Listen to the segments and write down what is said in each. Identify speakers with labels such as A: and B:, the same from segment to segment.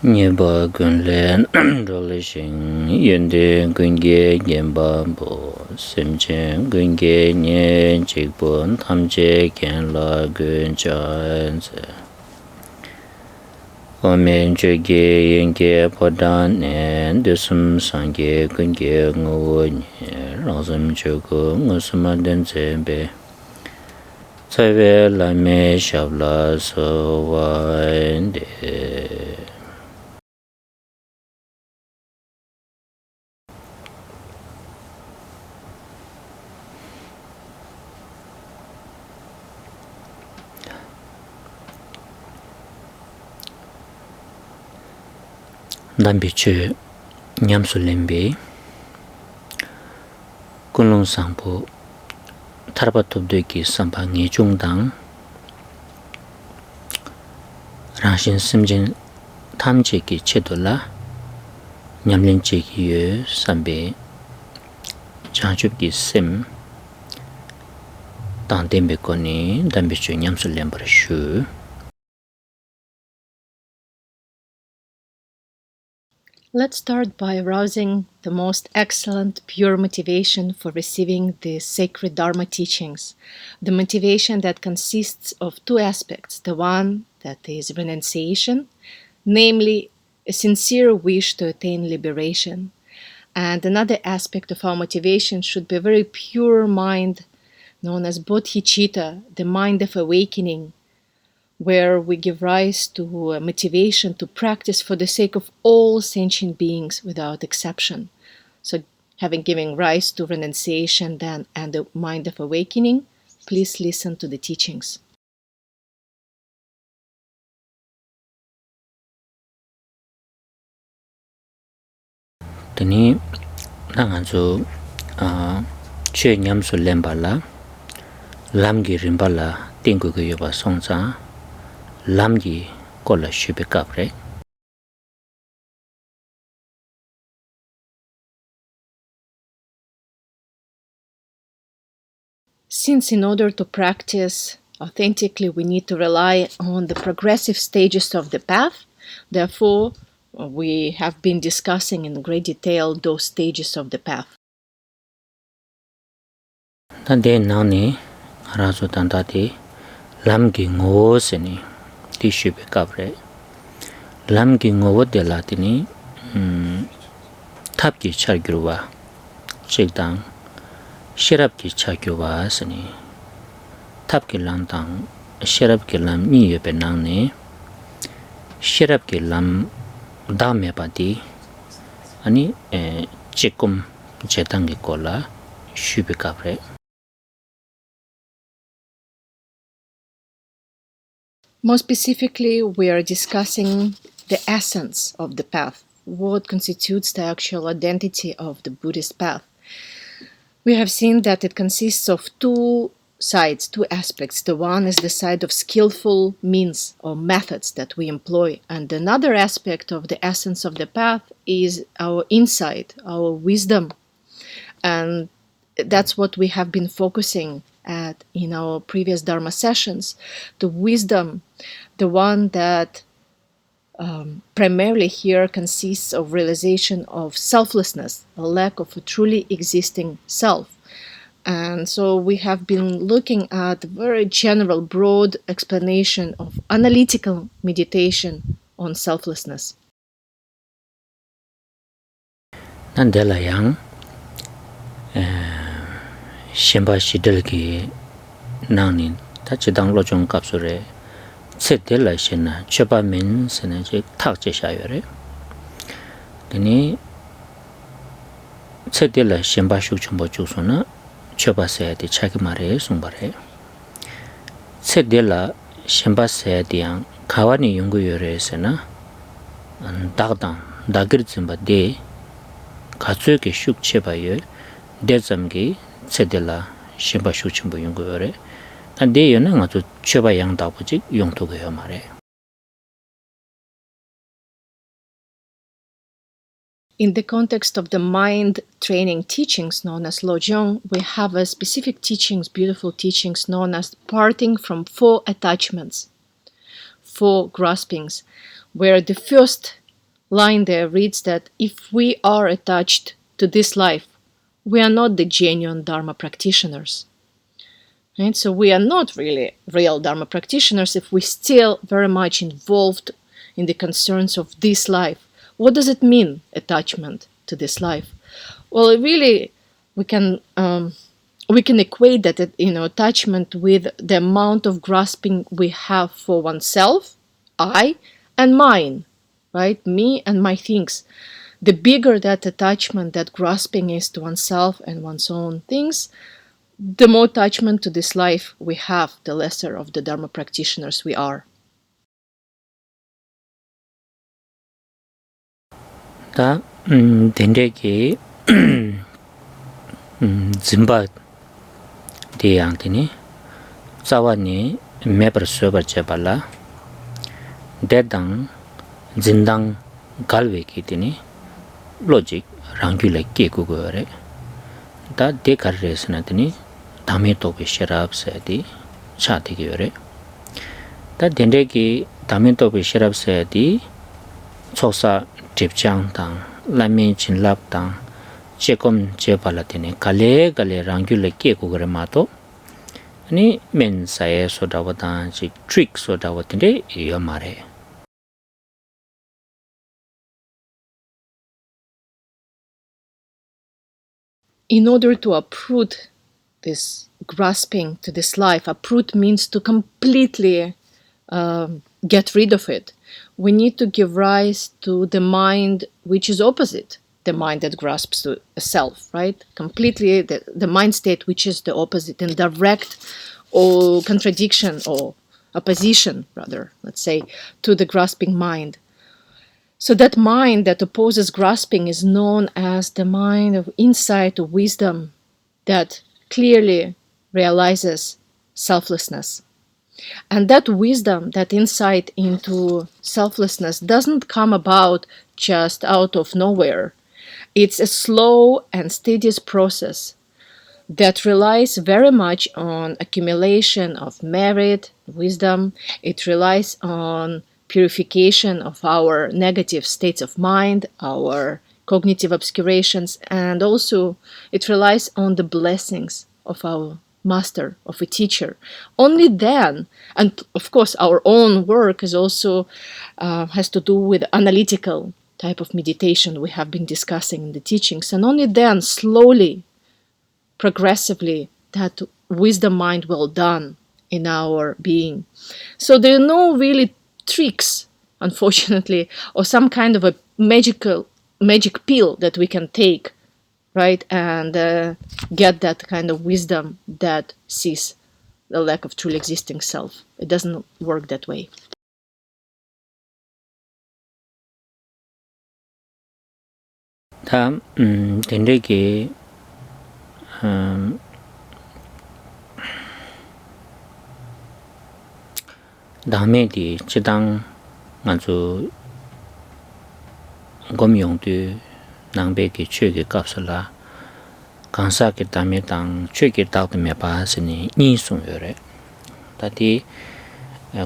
A: Nyeba gunlen rolishin yende gunge gemba bo semchen gunge nye jikbon tamje gen la gun janze omen joge yenge podan en desum sange gunge ngo nye razum jogo ngusuma den zembe Tsawe lame shabla so wande Nambichu nyamsu lembe kunlong sangpo tarbatubdoki sampa nge chungdang rangshin simjin tamcheki chedola nyamlincheki yu sambe janchubki sim tangtembe koni dambichu nyamsu lembar shu
B: Let's start by arousing the most excellent, pure motivation for receiving the sacred Dharma teachings. The motivation that consists of two aspects. The one that is renunciation, namely a sincere wish to attain liberation. And another aspect of our motivation should be a very pure mind, known as bodhicitta, the mind of awakening, where we give rise to a motivation to practice for the sake of all sentient beings without exception. So, having given rise to renunciation then and the mind of awakening, please listen to the teachings.
A: Tani nanganzu chue nyamsu lembala lamgi rimbala tinggu yoba songza lamgi kola shube kapre
B: Since in order to practice authentically, we need to rely on the progressive stages of the path, therefore, we have been discussing in great detail those stages of the path.
A: Tande nani razu tandati lamgi ngo seni ti shube kapre lamgi ngo de latini tabki chargyurwa chikdang shirabki chargyurwa seni tabki langdang shirabki lam ni yobe nangni shirabki lam dame pati ani chikum chetangi kola shube kapre
B: More specifically, we are discussing the essence of the path, what constitutes the actual identity of the Buddhist path. We have seen that it consists of two sides, two aspects. The one is the side of skillful means or methods that we employ, and another aspect of the essence of the path is our insight, our wisdom. And that's what we have been focusing at in our previous Dharma sessions, the wisdom, the one that primarily here consists of realization of selflessness, a lack of a truly existing self. And so we have been looking at a very general, broad explanation of analytical meditation on selflessness.
A: Nandela yang shimba shidilki nangni tachidang lojong kapsure tsetela shena choba min sena je takche shayore dini tsetela shimba shukchumbo chuksuna choba sayati chakimare sungbare tsetela shimba sayati yang kawani yungu yore sena dagdang dagir zimba de katsuyoke shuk chebayo de zamgi tsetela shimba shukchumbo yungu yore ande yona nga tu choba yang dabuji yongto goyo mare.
B: In the context of the mind training teachings known as Lojong, we have a specific teachings, beautiful teachings known as parting from four attachments, four graspings, where the first line there reads that if we are attached to this life, we are not the genuine Dharma practitioners. Right? So we are not really real Dharma practitioners if we're still very much involved in the concerns of this life. What does it mean, attachment to this life? Well, it really, we can equate that attachment with the amount of grasping we have for oneself, I, and mine, right? Me and my things. The bigger that attachment, that grasping is to oneself and one's own things, the more attachment to this life we have, the lesser of the Dharma practitioners we are.
A: 다 덴데기 짐바 디양티니 자와니 메버 서버체 발라 데당 진당 갈웨기티니 로직 랑귤레 깨고거래 다 데카르레스나티니 담에 또베 셔랍세디 차티기요래 다 덴데기 담에 또베 셔랍세디 초사 집장당 라미 진랍당 제검 제발라티니 갈레 랑귤레 깨고거래 마도 아니 멘사에 소다와다 지 트릭 소다와티데 이어 말해
B: In order to uproot this grasping to this life, uproot means to completely get rid of it. We need to give rise to the mind which is opposite, the mind that grasps to a self, right? Completely the mind state which is the opposite and direct or contradiction or opposition, rather, let's say, to the grasping mind. So that mind that opposes grasping is known as the mind of insight or wisdom that clearly realizes selflessness. And that wisdom, that insight into selflessness doesn't come about just out of nowhere. It's a slow and tedious process that relies very much on accumulation of merit, wisdom. It relies on purification of our negative states of mind, our cognitive obscurations, and also it relies on the blessings of our master, of a teacher. Only then, and of course our own work is also has to do with analytical type of meditation we have been discussing in the teachings, and only then, slowly, progressively, that wisdom mind will dawn in our being. So there are no really tricks, unfortunately, or some kind of a magic pill that we can take, right, and get that kind of wisdom that sees the lack of truly existing self. It doesn't work that way.
A: 다음 덴데기 다음에디 지당 아주 검용도 낭베기 최게 값을라 강사기 다음에 당 최게 다음에 봐서니 니송여래 다디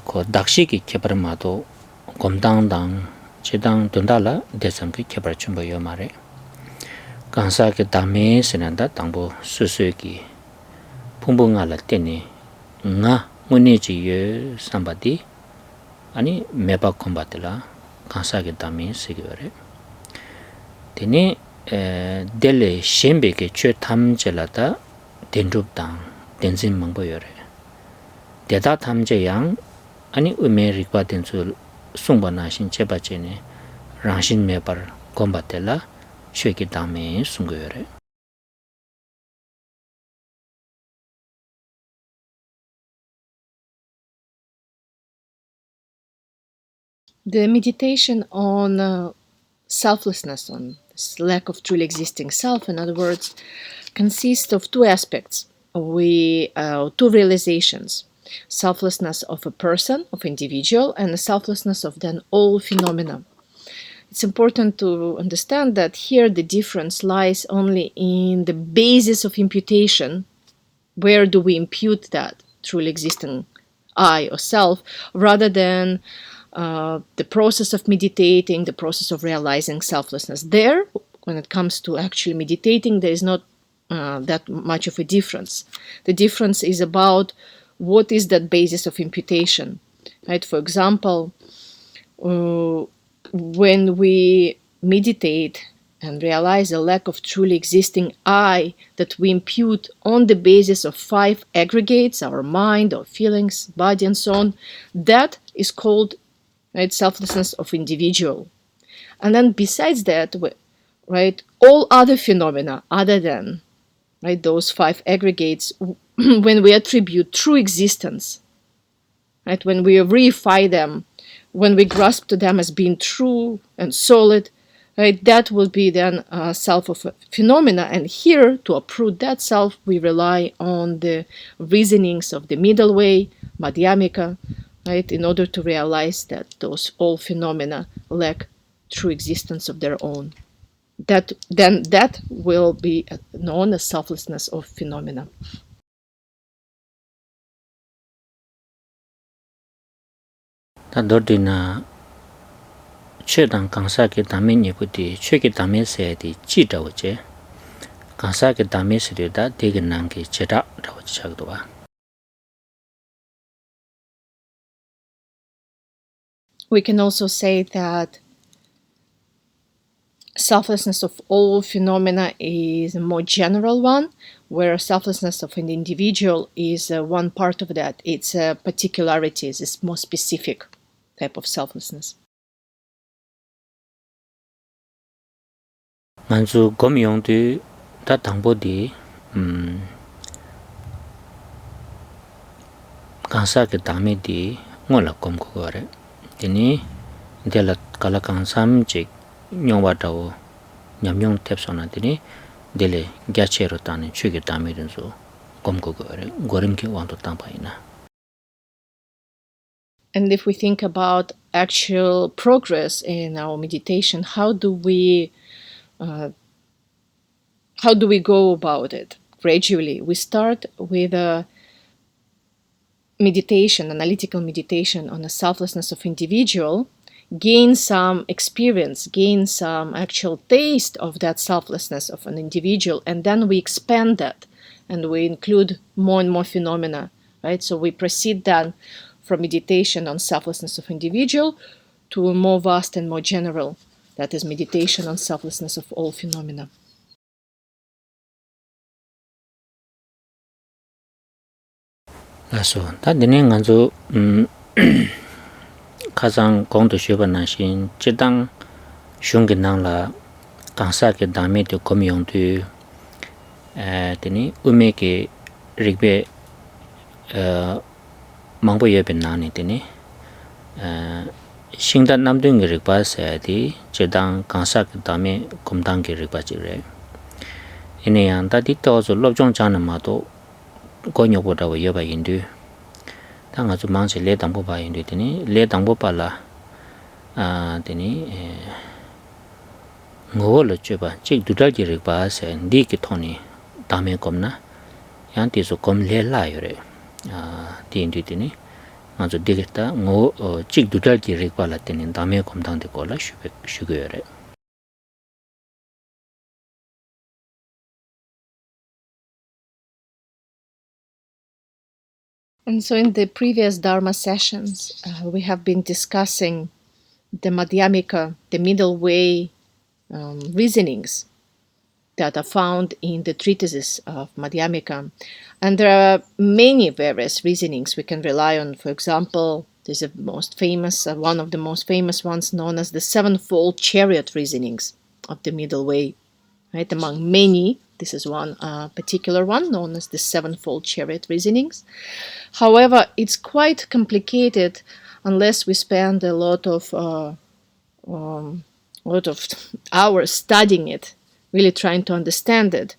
A: 그 닥시기 개발마도 검당당 지당 돈달라 대상기 개발 준비요 말에 강사기 다음에 쓰는다 당보 수수기 풍부하라 때니 나 문이지여 삼바디 아니 메바 콤바텔라 강사기 다음에 쓰기요래 되니 델레 셴베게 최 탐젤라다 덴줍당 덴진 망보요래 대다 탐제양 아니 우메리과 덴줄 송바나신 제바제네 랑신 메바 콤바텔라 쉐기 다음에 숨고요래
B: The meditation on selflessness, on this lack of truly existing self, in other words, consists of two aspects. Two realizations: selflessness of a person, of individual, and the selflessness of then all phenomena. It's important to understand that here the difference lies only in the basis of imputation. Where do we impute that truly existing I or self, rather than the process of meditating, the process of realizing selflessness. There, when it comes to actually meditating, there is not that much of a difference. The difference is about what is that basis of imputation, right? For example, when we meditate and realize a lack of truly existing I that we impute on the basis of 5 aggregates, our mind, our feelings, body, and so on, that is called, right, selflessness of individual. And then besides that, right, all other phenomena other than, right, those 5 aggregates, when we attribute true existence, right, when we reify them, when we grasp to them as being true and solid, right, that will be then a self of a phenomena. And here, to uproot that self, we rely on the reasonings of the middle way, Madhyamika, right, in order to realize that those all phenomena lack true existence of their own. That will be known as selflessness of phenomena.
A: Tadodina 최단 강사게 담에 예부디 최게 담에서디 지다오제 강사게 담에서다 되게 난게 제다라고 지적도 봐.
B: We can also say that selflessness of all phenomena is a more general one, where selflessness of an individual is one part of that. It's particularities, it's more specific type of selflessness.
A: 만주 검용도 다 당보디 강사게 담에디 몰라 검고거래. 되니 데라 칼라 강삼직 뇽와다오 냠뇽 탭소나더니 데레 갸체로 따는 추게 담에든소 검고거래. 고림게 완도 땅파이나.
B: And if we think about actual progress in our meditation, how do we go about it? Gradually, we start with a meditation, analytical meditation on the selflessness of individual, gain some experience, gain some actual taste of that selflessness of an individual, and then we expand that and we include more and more phenomena, right? So we proceed then from meditation on selflessness of individual to a more vast and more general, that is meditation on selflessness of all phenomena.
A: 라서 다드네 간조 가장 공도 쉬바나신 지당 슝게낭라 강사게 담에도 검용도 되니 우메게 릭베 망보여변나니 되니 싱단 남등게 릭바세디 지당 강사게 담에 검당게 릭바지래 이네양 다디토서 롭종자는 마도 고녀보다고 여바인도 당아주 망치 레당보 바인도 되니 레당보 발라 되니 ngol cheba chik dudal ji rik ba se ndi ki thoni dame komna yan ti so kom le la yore ti ndi ti ni ma zo digeta ngo chik dudal ji rik ba la tin dame kom dang de ko la shu ge yore.
B: And so in the previous Dharma sessions, we have been discussing the Madhyamika, the middle way reasonings that are found in the treatises of Madhyamika. And there are many various reasonings we can rely on. For example, there's a most famous, one of the most famous ones known as the sevenfold chariot reasonings of the middle way. Right? Among many, this is one particular one known as the sevenfold chariot reasonings. However, it's quite complicated unless we spend a lot of hours studying it, really trying to understand it.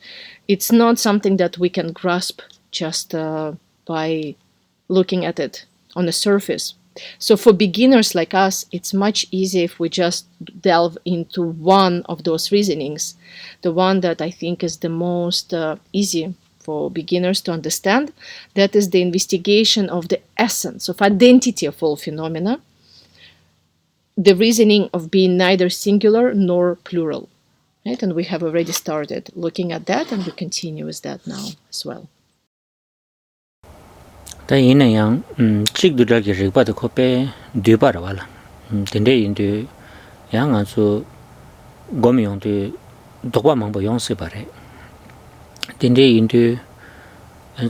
B: It's not something that we can grasp just by looking at it on the surface. So for beginners like us, it's much easier if we just delve into one of those reasonings, the one that I think is the most easy for beginners to understand. That is the investigation of the essence, of identity of all phenomena, the reasoning of being neither singular nor plural. Right? And we have already started looking at that, and we continue with that now as well.
A: 다 이는 양 찍두라기 리바드 코페 뒤바라 와라 근데 인도 양 아주 고미용도 독바 망보 용세 바래 근데 인도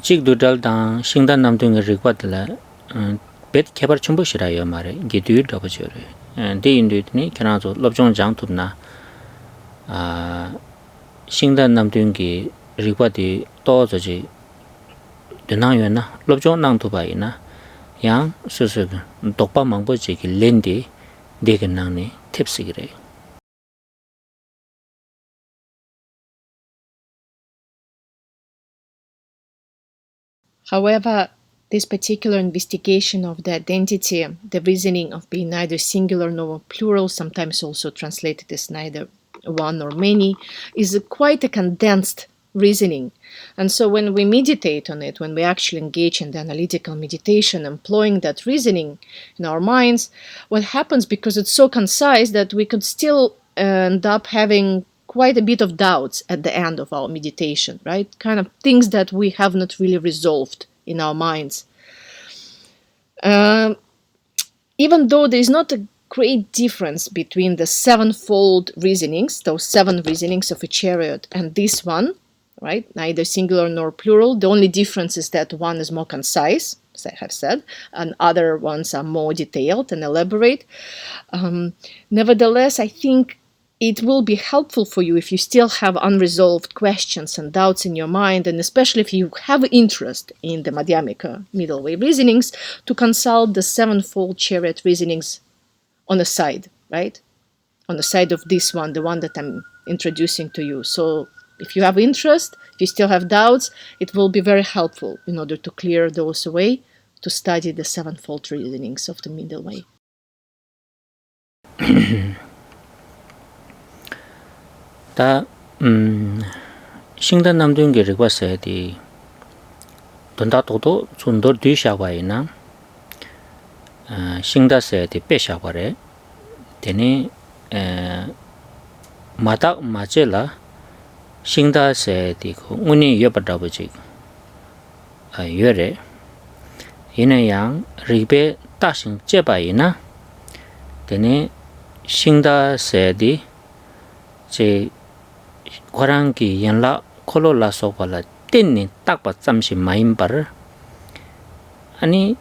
A: 찍두달당 신단 남동의 리바드라 벳 개발 첨부시라요 말에 게뒤 더버져래 근데 인도니 캐나도 럽종 장투나 아 신단 남동의 리바드 또저지 denangyuan lobjong nang tu bai na yang su dokpa mangbo je ki lendi de ge nang ni tipsi gre.
B: However, this particular investigation of the identity, the reasoning of being neither singular nor plural, sometimes also translated as neither one nor many, is quite a condensed reasoning. And so when we meditate on it, when we actually engage in the analytical meditation, employing that reasoning in our minds, what happens, because it's so concise, that we could still end up having quite a bit of doubts at the end of our meditation, right? Kind of things that we have not really resolved in our minds. Even though there is not a great difference between the sevenfold reasonings, those 7 reasonings of a chariot, and this one, right? Neither singular nor plural. The only difference is that one is more concise, as I have said, and other ones are more detailed and elaborate. Nevertheless, I think it will be helpful for you if you still have unresolved questions and doubts in your mind, and especially if you have interest in the Madhyamika middle way reasonings, to consult the sevenfold chariot reasonings on the side, right? On the side of this one, the one that I'm introducing to you. So if you have interest, if you still have doubts, it will be very helpful in order to clear those away, to study the sevenfold reasonings of the middle way.
A: 다 신단 남동게 리과세디 돈다도도 존도 뒤샤와이나 신다세디 빼샤와레 되니 마다 마젤라 신다세디 운이 여버다버지 여레 이내양 리베 다신 제바이나 되니 신다세디 제 과랑기 연락 콜로라 소발라 띵니 딱바 잠시 마임바르 아니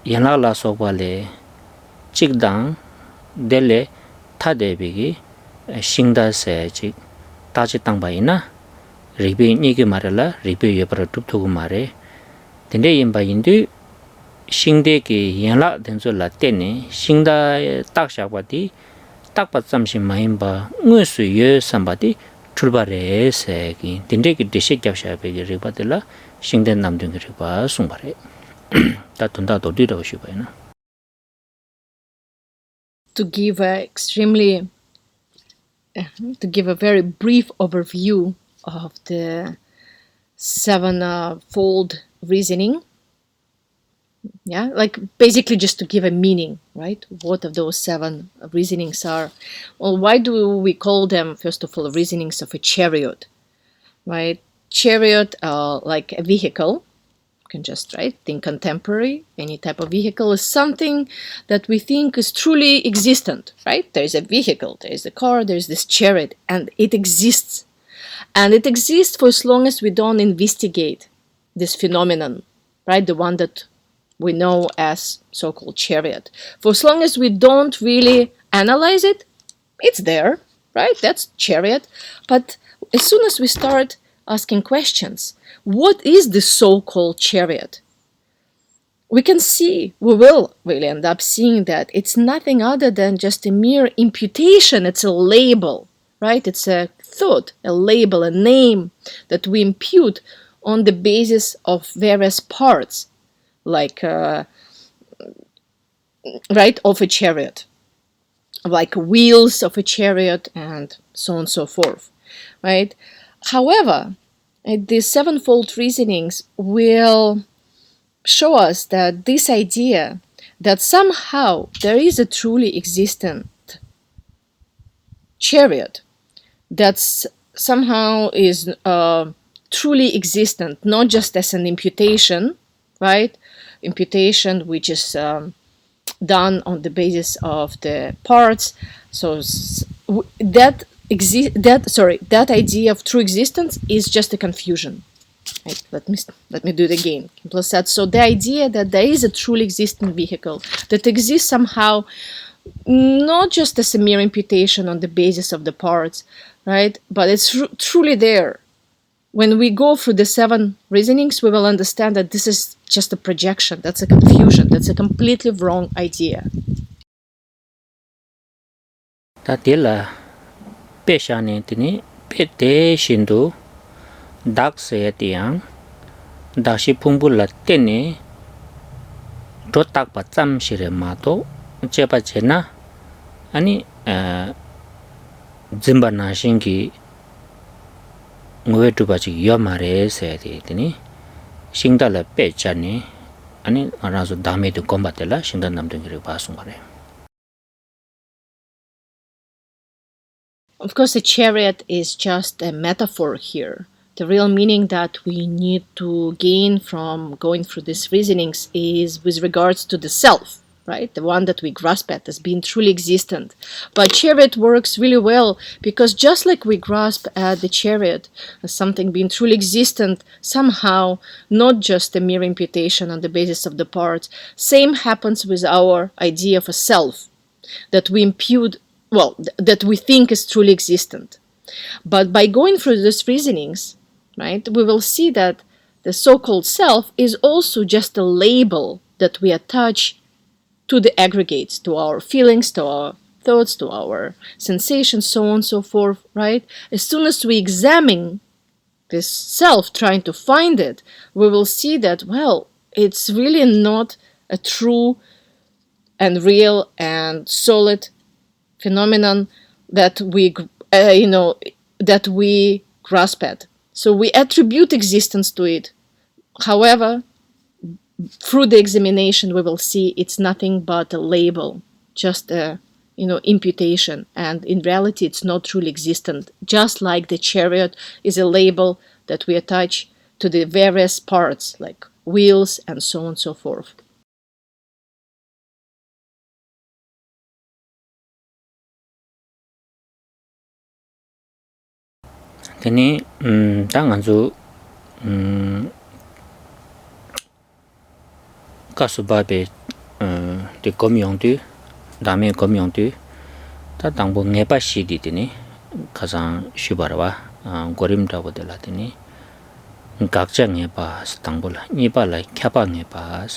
A: 연락라 소발레 직당 델레 타데비기 싱다세 직 따지 땅바이나 리비 니기 말라 리비 여버르 뚝투고 말에 근데 임바인디 싱데기 연락 된줄라 띵니 싱다 딱샤바디 딱바 잠시 마임바 응수여 삼바디 출발해서기 딘데기 디식 잡샤베기 리바들라 싱된 남든 그리바 송바레 다 돈다 도디로 쉬바이나
B: To give a very brief overview of the sevenfold reasoning. Yeah, like basically just to give a meaning, right? What of those 7 reasonings are? Well, why do we call them, first of all, reasonings of a chariot, right? Chariot, like a vehicle, you can just, right, think contemporary, any type of vehicle is something that we think is truly existent, right? There's a vehicle, there's a car, there's this chariot, and it exists. And it exists for as long as we don't investigate this phenomenon, right? The one that we know as so-called chariot. For as long as we don't really analyze it, it's there, right? That's chariot. But as soon as we start asking questions, what is the so-called chariot? We will really end up seeing that it's nothing other than just a mere imputation. It's a label, right? It's a thought, a label, a name that we impute on the basis of various parts, like, right, of a chariot, like wheels of a chariot and so on and so forth, right? However, these sevenfold reasonings will show us that this idea that somehow there is a truly existent chariot that somehow is truly existent, not just as an imputation, right? Imputation which is done on the basis of the parts. So that idea of true existence is just a confusion. Right? Let me do it again. Khenpo said, so the idea that there is a truly existent vehicle that exists somehow, not just as a mere imputation on the basis of the parts, right? But it's truly there. When we go through the 7 reasonings, we will understand that this is just a projection. That's a confusion. That's a completely wrong idea.
A: 다딜라 페샤네 티니 페테 신도 닥세 티앙 다시 풍불라 때네 도딱 받잠시레 마도 제바제나 아니 짐바나신기 ngwe yomare se tini shingda la pechani ani arazo dame de combatela shingda namde ngire basungare.
B: Of course, a chariot is just a metaphor here. The real meaning that we need to gain from going through these reasonings is with regards to the self, right? The one that we grasp at as being truly existent. But chariot works really well because just like we grasp at the chariot as something being truly existent, somehow not just a mere imputation on the basis of the parts, same happens with our idea of a self that we impute, that we think is truly existent. But by going through these reasonings, right, we will see that the so-called self is also just a label that we attach to the aggregates, to our feelings, to our thoughts, to our sensations, so on and so forth, right? As soon as we examine this self, trying to find it, we will see that, well, it's really not a true and real and solid phenomenon that we grasp at. So we attribute existence to it. However, through the examination, we will see it's nothing but a label, just a imputation, and in reality, it's not truly existent. Just like the chariot is a label that we attach to the various parts, like wheels and so on and so forth.
A: Teni 당안주 가수바베 de communauté dame communauté ta tangbo ngepa shidi tini kazang shubarwa gorimdawo de la tini gakja ngepa tangbola nipa la kyapa ngepa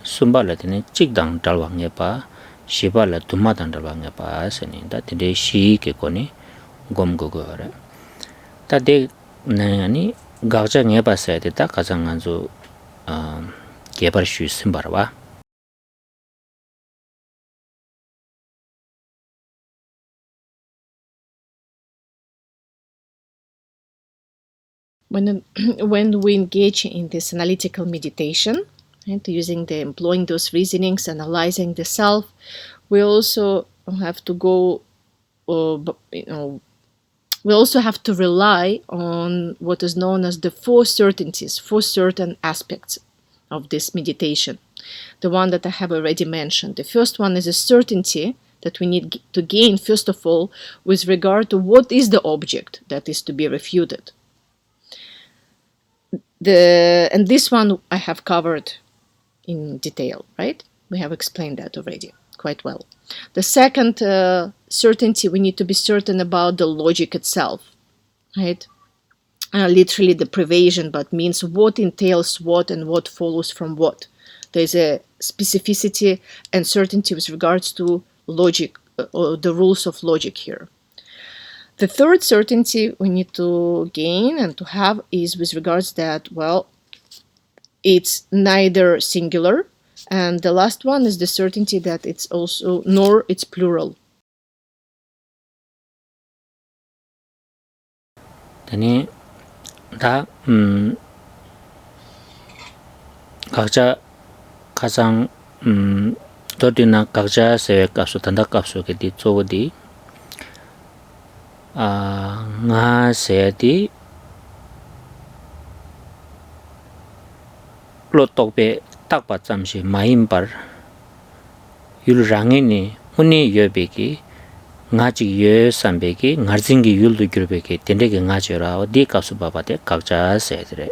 A: sumba la tini chikdang dalwa ngepa shiba la dumadang dalwa ngepa seni da tinde shi ke koni gomgogo ra ta de nani gakja ngepa sa de ta kazang anzu gebar shu simbarwa.
B: When we engage in this analytical meditation, and employing those reasonings, analyzing the self, we also have to go, we also have to rely on what is known as the 4 certainties, 4 certain aspects of this meditation. The one that I have already mentioned. The first one is a certainty that we need to gain, first of all, with regard to what is the object that is to be refuted. And this one I have covered in detail, right? We have explained that already quite well. The second certainty, we need to be certain about the logic itself, right? Literally the privation, but means what entails what and what follows from what. There's a specificity and certainty with regards to logic, or the rules of logic here. The third certainty we need to gain and to have is with regards that, well, it's neither singular, and the last one is the certainty that it's also, nor it's plural.
A: Tani da 각자 가장 Dodina kakja sewe kapsu tanda kapsu ke di tsogo di nga se di lo tokpe takpa tsamshi mayim par yul rangi ni uni yobe ki nga chik yo sambe ki ngarzingi yul du gyurbe ki tende ki nga chira di kapsu baba de kakja se dire.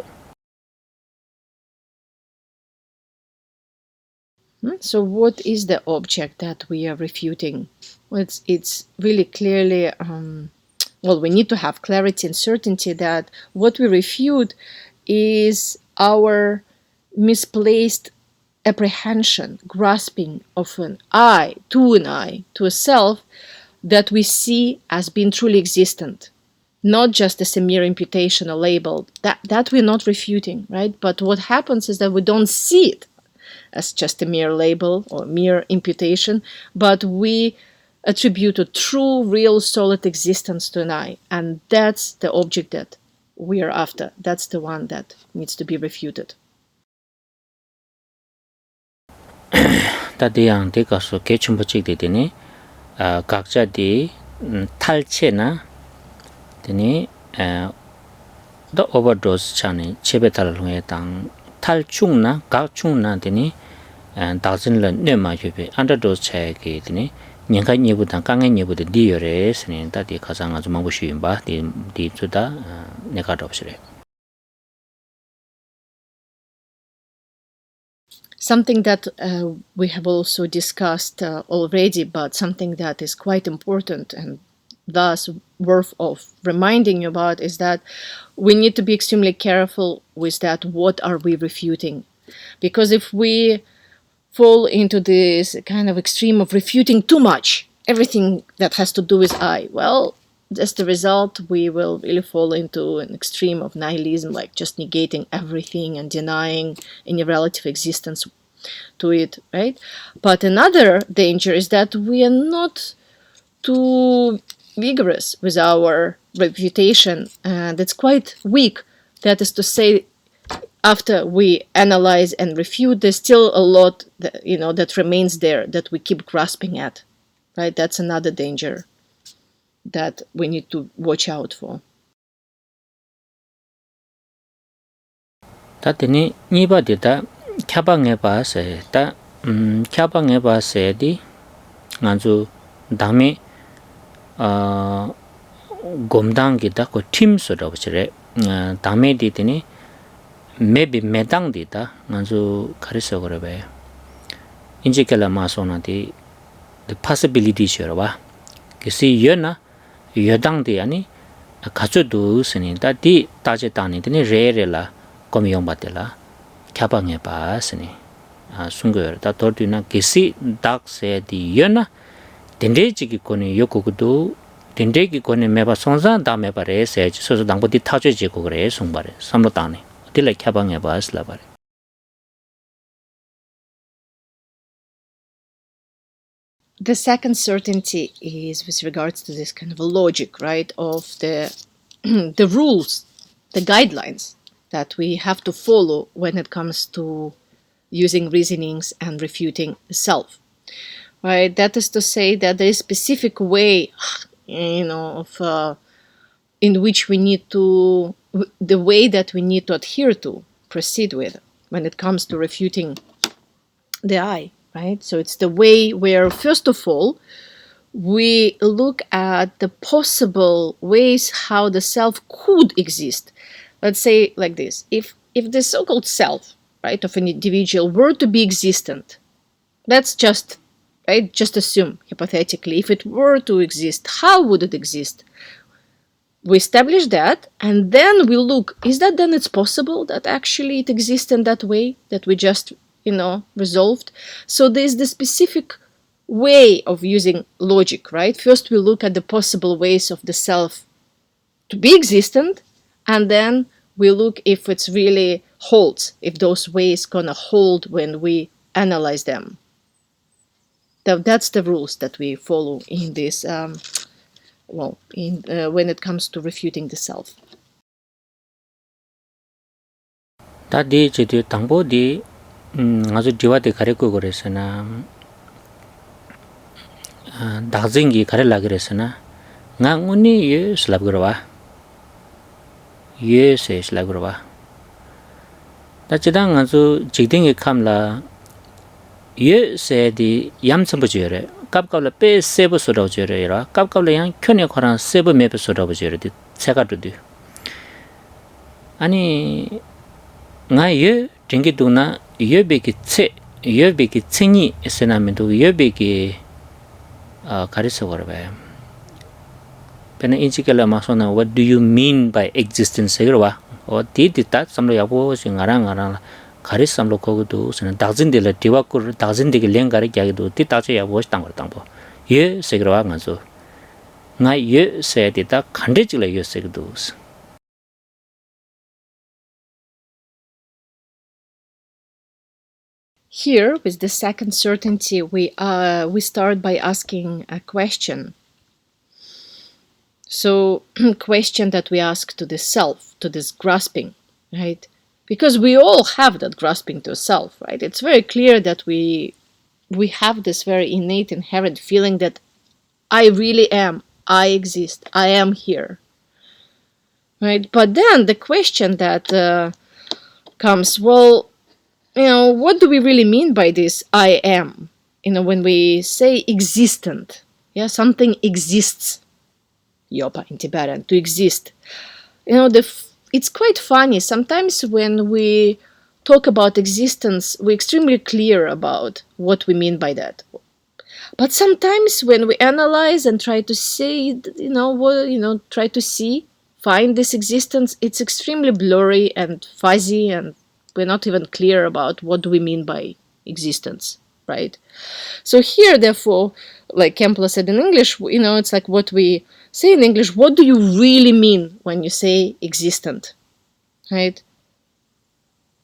B: So what is the object that we are refuting? Well, it's really clearly, we need to have clarity and certainty that what we refute is our misplaced apprehension, grasping of an I, to a self that we see as being truly existent, not just as a mere imputation or label. That we're not refuting, right? But what happens is that we don't see it as just a mere label or mere imputation, but we attribute a true, real, solid existence to an I. And that's the object that we are after. That's the one that needs to be refuted.
A: Tadiyang di kapsu ke chumbo chik di dini kakja di talche na dini the overdose chani chebe talalunga tang tal chung na kak chung na dini dagzin la nema yubi underdose chaya ki dini nyingka nyebu tang kanga nyebu di di yore sini da di kaza nga zu mangbu shuyinba di zuda neka dopsire.
B: Something that we have also discussed already, but something that is quite important and thus worth of reminding you about is that we need to be extremely careful with that. What are we refuting? Because if we fall into this kind of extreme of refuting too much, everything that has to do with I, well, as the result, we will really fall into an extreme of nihilism, like just negating everything and denying any relative existence to it, right? But another danger is that we are not too vigorous with our refutation, and it's quite weak. That is to say, after we analyze and refute, there's still a lot that, that remains there that we keep grasping at, right? That's another danger that we need to watch out for.
A: Ta dini nipa di ta kyaba ngepa se ta kyaba ngepa se di nganzu dami gomdang ki ta ko tim so da bchire dami di dini maybe medang di ta nganzu kariso gore be injikela ma so na di the possibility shora ba kisi yona yodang di ani kachu du sini ta di taje tani dini re la komiyong batela kyabang에 봤으니 순거를 다 돌디나 기시 닥세 디여나 덴데지기 거니 요고도 덴데기 거니 매바 송산 다 매바레 세지 소소 당보디 타줘지고 그래 송바레 삼로다네 딜레 kyabang에 봤을라 바레.
B: The second certainty is with regards to this kind of a logic, right, of the the rules, the guidelines that we have to follow when it comes to using reasonings and refuting the self, right? That is to say that there is a specific way, of in which we need to, the way that we need to adhere to, proceed with when it comes to refuting the I, right? So it's the way where, first of all, we look at the possible ways how the self could exist. Let's say like this: if the so-called self, right, of an individual were to be existent, let's just assume hypothetically, if it were to exist, how would it exist? We establish that, and then we look: is that then it's possible that actually it exists in that way that we just resolved? So there's the specific way of using logic, right? First we look at the possible ways of the self to be existent, and then we look if it's really holds, if those ways gonna hold when we analyze them. That's the rules that we follow in this when it comes to refuting the self.
A: 다디 제디 당보디 아주 디와데 가리고 그래서나 다징기 가래라 그랬으나 nguni ye slab grwa ye se slab grwa da chidang ngazu jigding e khamla ye se di yam chambu jere kap kapla pe sebo so raw jere ra kap kapla yang kyone khoran sebo mebe so raw jere di chega du ani nga ye tinggi duna ye be ki chengi esena mendu ye be ki kariso gorba pena inchikala masona what do you mean by existence segirwa o ti ta samlo yabo singara ngara garis samlo kogudu sena dagzin de la diwakur dagzin de leng gari gyagidu ti ta che yabo stang tangbo ye segirwa ngazo nga ye se ti ta khande chila ye segdu
B: Here, with the second certainty, we start by asking a question. So, question that we ask to the self, to this grasping, right? Because we all have that grasping to self, right? It's very clear that we have this very innate, inherent feeling that I really am, I exist, I am here, right? But then the question that comes, well, what do we really mean by this I am? When we say existent, yeah, something exists, yopa in Tibetan, to exist. It's quite funny. Sometimes when we talk about existence, we're extremely clear about what we mean by that. But sometimes when we analyze and try to say, try to find this existence, it's extremely blurry and fuzzy, and we're not even clear about what do we mean by existence, right? So here, therefore, like Khenpo said in English, it's like what we say in English, what do you really mean when you say existent, right?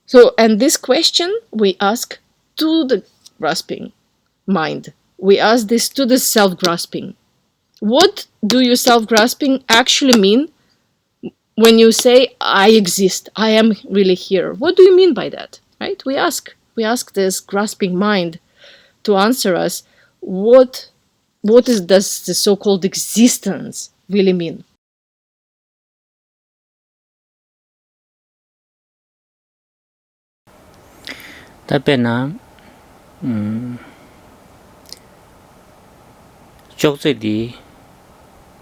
B: So, and this question we ask to the grasping mind. We ask this to the self-grasping. What do you self-grasping actually mean when you say, I exist, I am really here? What do you mean by that, right? We ask this grasping mind to answer us, what does the so-called existence really mean?
A: tapena chokse di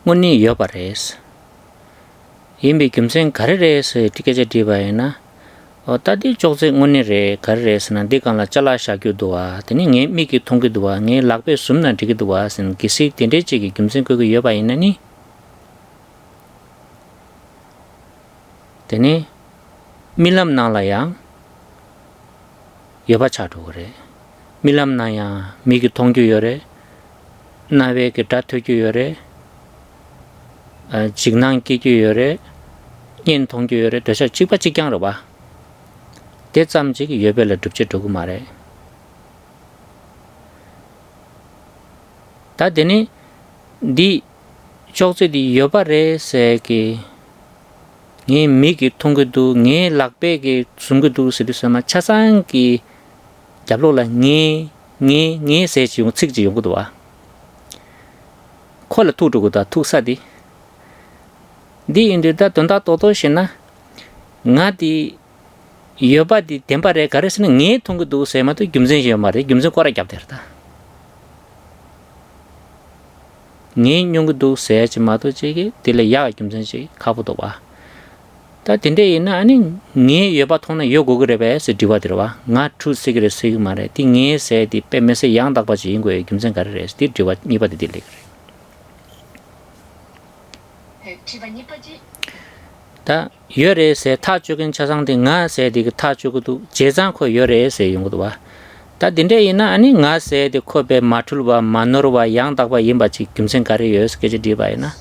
A: nguni yopares yimbi kimsen gareres tikeje dibaena o tadi chokse nguni re gareres na dikangla chala shakyu dowa teni nge mi ki thongki dowa nge lakpe sumna tiki dowa sin kisi tende chigi kimsen kogo yopaena ni teni milam nala yang yoba chato gore milam na ya mi ki thongkyu yore nawe ki tatokyu yore jignang kikyu yore yin thongkyu yore dosha chikpa chikyang roba te tsam chigi yobe la dupche togu mare ta deni di chokse di yoba re se ki nge mi ki thongkyu du nge lakpe ki sumkyu du sidu sama chasang ki jablo la nge se chi yung tsik chi yung kuduwa kola tu tuku da tu sa di indi da donda toto shina nga di yoba di tenpa re karesina nge thongkyu du se ma tu gyumzen shiyo ma re gyumzen kora gyab derda nge nyungkyu du se chi ma tu chigi tila yaa gyumzen shi kabu do wa ta dinde ina ani nge yoba thongna yo gogore se diwa dirwa nga tu sigire sig mare ti nge se di pe me se yang dakba chi ingwe gyumzen kare res di diwa nipa di dile kare ta yore se ta chugin chasang di nga se di ta chugudu jezang ko yore se yungdu wa ta dinde ina ani nga se di ko be matulwa manorwa yang dakba yimba chi gyumzen kare yos keje diwa ina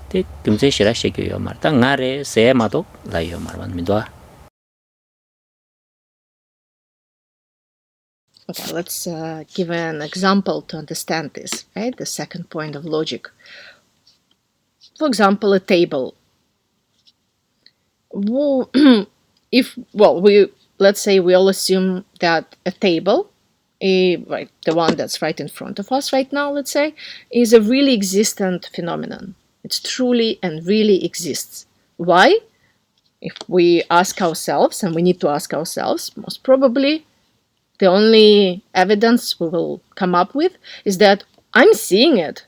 A: te gyumzen shira shekyo yo mar ta nga re se ma to la yo mar wan midwa.
B: Okay, let's give an example to understand this, right? The second point of logic. For example, a table. Let's say we all assume that a table right, the one that's right in front of us right now, let's say, is a really existent phenomenon. It's truly and really exists. Why? If we ask ourselves, and we need to ask ourselves, most probably the only evidence we will come up with is that I'm seeing it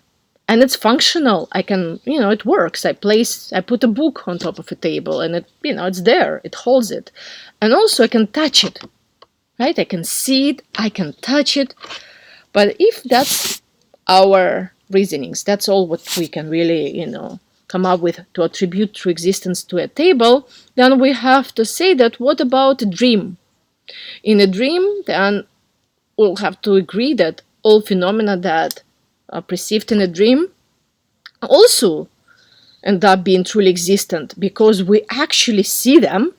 B: and it's functional. I can, it works. I put a book on top of a table and it's there. It holds it. And also I can touch it, right? I can see it, I can touch it. But if that's our reasonings, that's all what we can really, come up with to attribute true existence to a table, then we have to say that what about a dream? In a dream, then we'll have to agree that all phenomena that are perceived in a dream also end up being truly existent because we actually see them,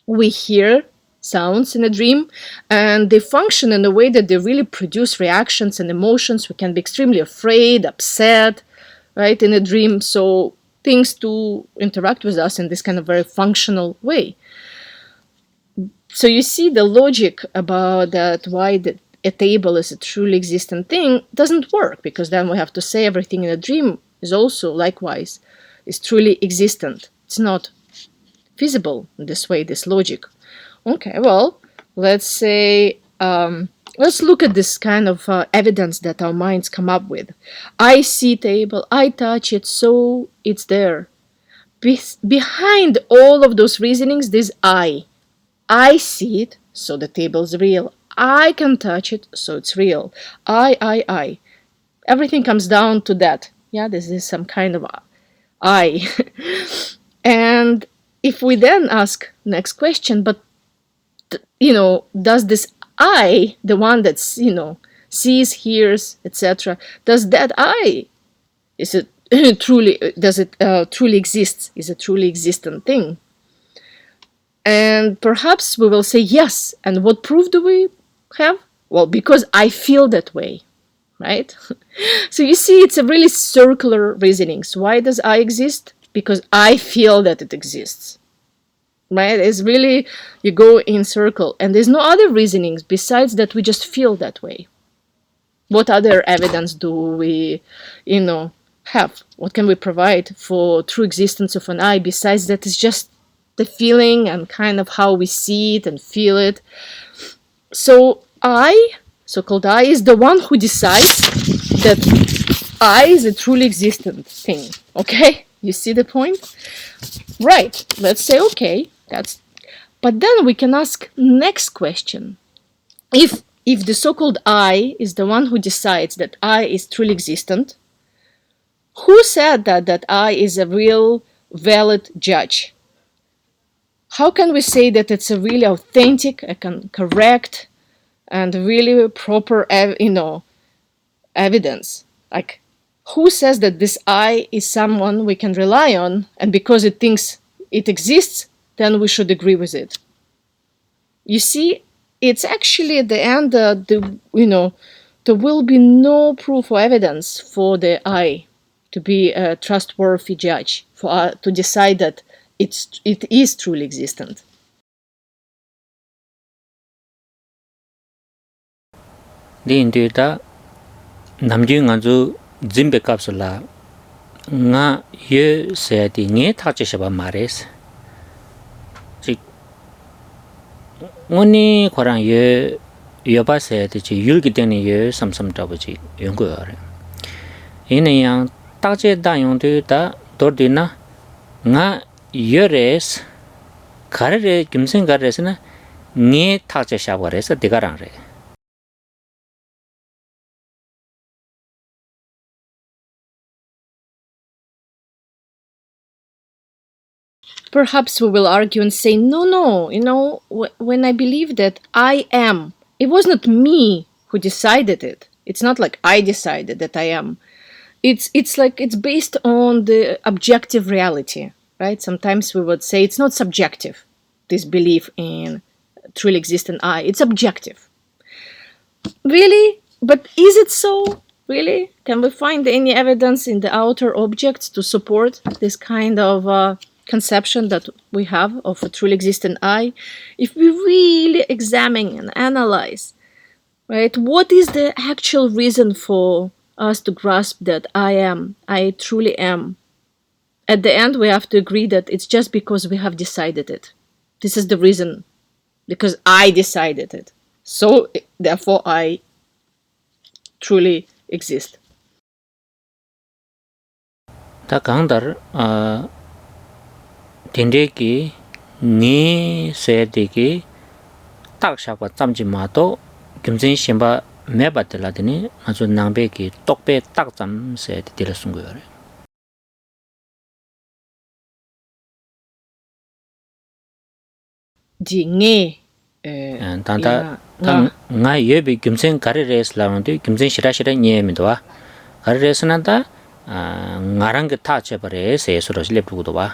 B: we hear sounds in a dream, and they function in a way that they really produce reactions and emotions. We can be extremely afraid, upset, right, in a dream. So things to interact with us in this kind of very functional way. So you see the logic about that, why a table is a truly existent thing doesn't work, because then we have to say everything in a dream is also likewise is truly existent. It's not feasible in this way, this logic. Okay, well, let's say, let's look at this kind of evidence that our minds come up with. I see table, I touch it, so it's there. Behind all of those reasonings, there's I see it, so the table's real. I can touch it, so it's real. I. Everything comes down to that. Yeah, this is some kind of I. And if we then ask next question, but does this I, the one that's, sees, hears, etc., does that I, is it truly, does it truly exist? Is a truly existent thing? And perhaps we will say yes. And what proof do we have? Well, because I feel that way, right? So you see, it's a really circular reasoning. So why does I exist? Because I feel that it exists, right? It's really, you go in circle. And there's no other reasonings besides that we just feel that way. What other evidence do we, have? What can we provide for true existence of an I besides that it's just the feeling and kind of how we see it and feel it? So I, so-called I, is the one who decides that I is a truly existent thing. Okay? You see the point? Right. Let's say, okay, that's... But then we can ask next question. If the so-called I is the one who decides that I is truly existent, who said that I is a real valid judge? How can we say that it's a really authentic, correct, and really proper, evidence? Like, who says that this I is someone we can rely on, and because it thinks it exists, then we should agree with it? You see, it's actually at the end, there will be no proof or evidence for the I to be a trustworthy judge, for to decide that it is truly existent.
A: Di indu ta namju nganzu zimbe kapsula nga ye se di nge thache shaba mares. Ngoni korang ye yoba se de chi yulgi teni ye samsam tabu chi yongo yore. Ine yang takche da yongdu ta dordina nga yores karere kimsen karres na nge takche shaba res digarang re.
B: Perhaps we will argue and say, no, when I believe that I am, it was not me who decided it. It's not like I decided that I am. It's like it's based on the objective reality, right? Sometimes we would say it's not subjective, this belief in truly existent I. It's objective. Really? But is it so? Really? Can we find any evidence in the outer objects to support this kind of conception that we have of a truly existent I? If we really examine and analyze right? What is the actual reason for us to grasp that I truly am? At the end, we have to agree that it's just because we have decided it. This is the reason, because I decided it. So, therefore, I truly exist.
A: 다 강달 딘데기 니 세데기 딱샤바 짬지 마도 김진 심바 매바들라더니 아주 낭베기 똑배 딱잠 세데 들었은 거예요.
B: 징에
A: 단다 나 예비 김진 가르레스라운데 김진 시라시라 니에미도와 가르레스난다 ngaran ke tha che pare se suro le pu do ba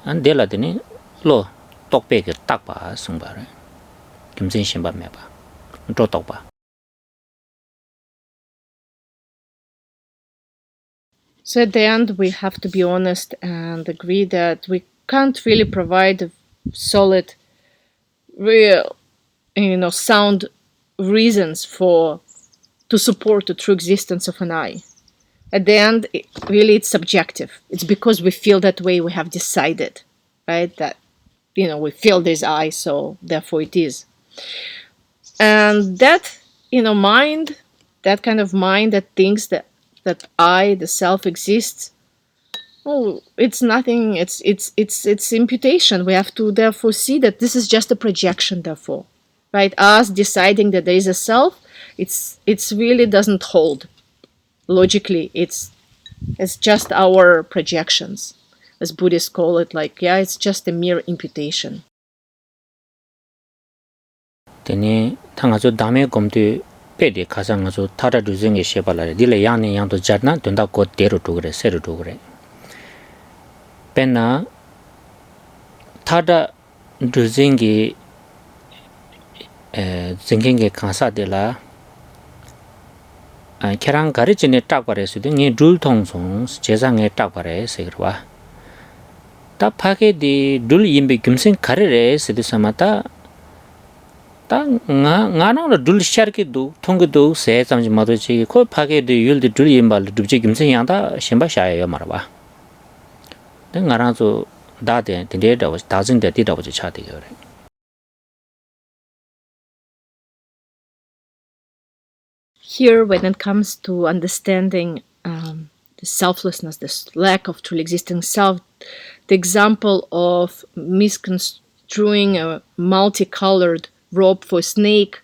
A: an de la de ni lo tok pe ke tak ba sung ba re kim sin shin ba me ba do tok ba.
B: So at the end, we have to be honest and agree that we can't really provide solid, real, sound reasons to support the true existence of an I. At the end, really, it's subjective. It's because we feel that way. We have decided, right? That we feel this I, so therefore it is. And that mind, that kind of mind that thinks that I, the self, exists. Oh, it's nothing. It's imputation. We have to therefore see that this is just a projection. Therefore, right? Us deciding that there is a self, it's really doesn't hold. Logically, it's just our projections, as Buddhists call it. It's just a mere imputation.
A: Teni thangazo dame komtu pede khasangazo thara duzenge shebalare dile yani yang to jarna tunda ko teru tugre seru tugre penna thada duzenge zengenge khasa de la kerang gari chine tak pare su de ni dul thong song jesange tak pare segrwa ta phage di dul yimbe gimsen karere sedi samata ता nga dul shar ki du thong du se cham ji ma do chi ko phage de yul de dul yim bal du ji gimsen yang da shen ba sha ya ma ba de nga ra zo da de de da da jing de da ji cha de yo.
B: Here, when it comes to understanding the selflessness, this lack of truly existing self, the example of misconstruing a multicolored rope for a snake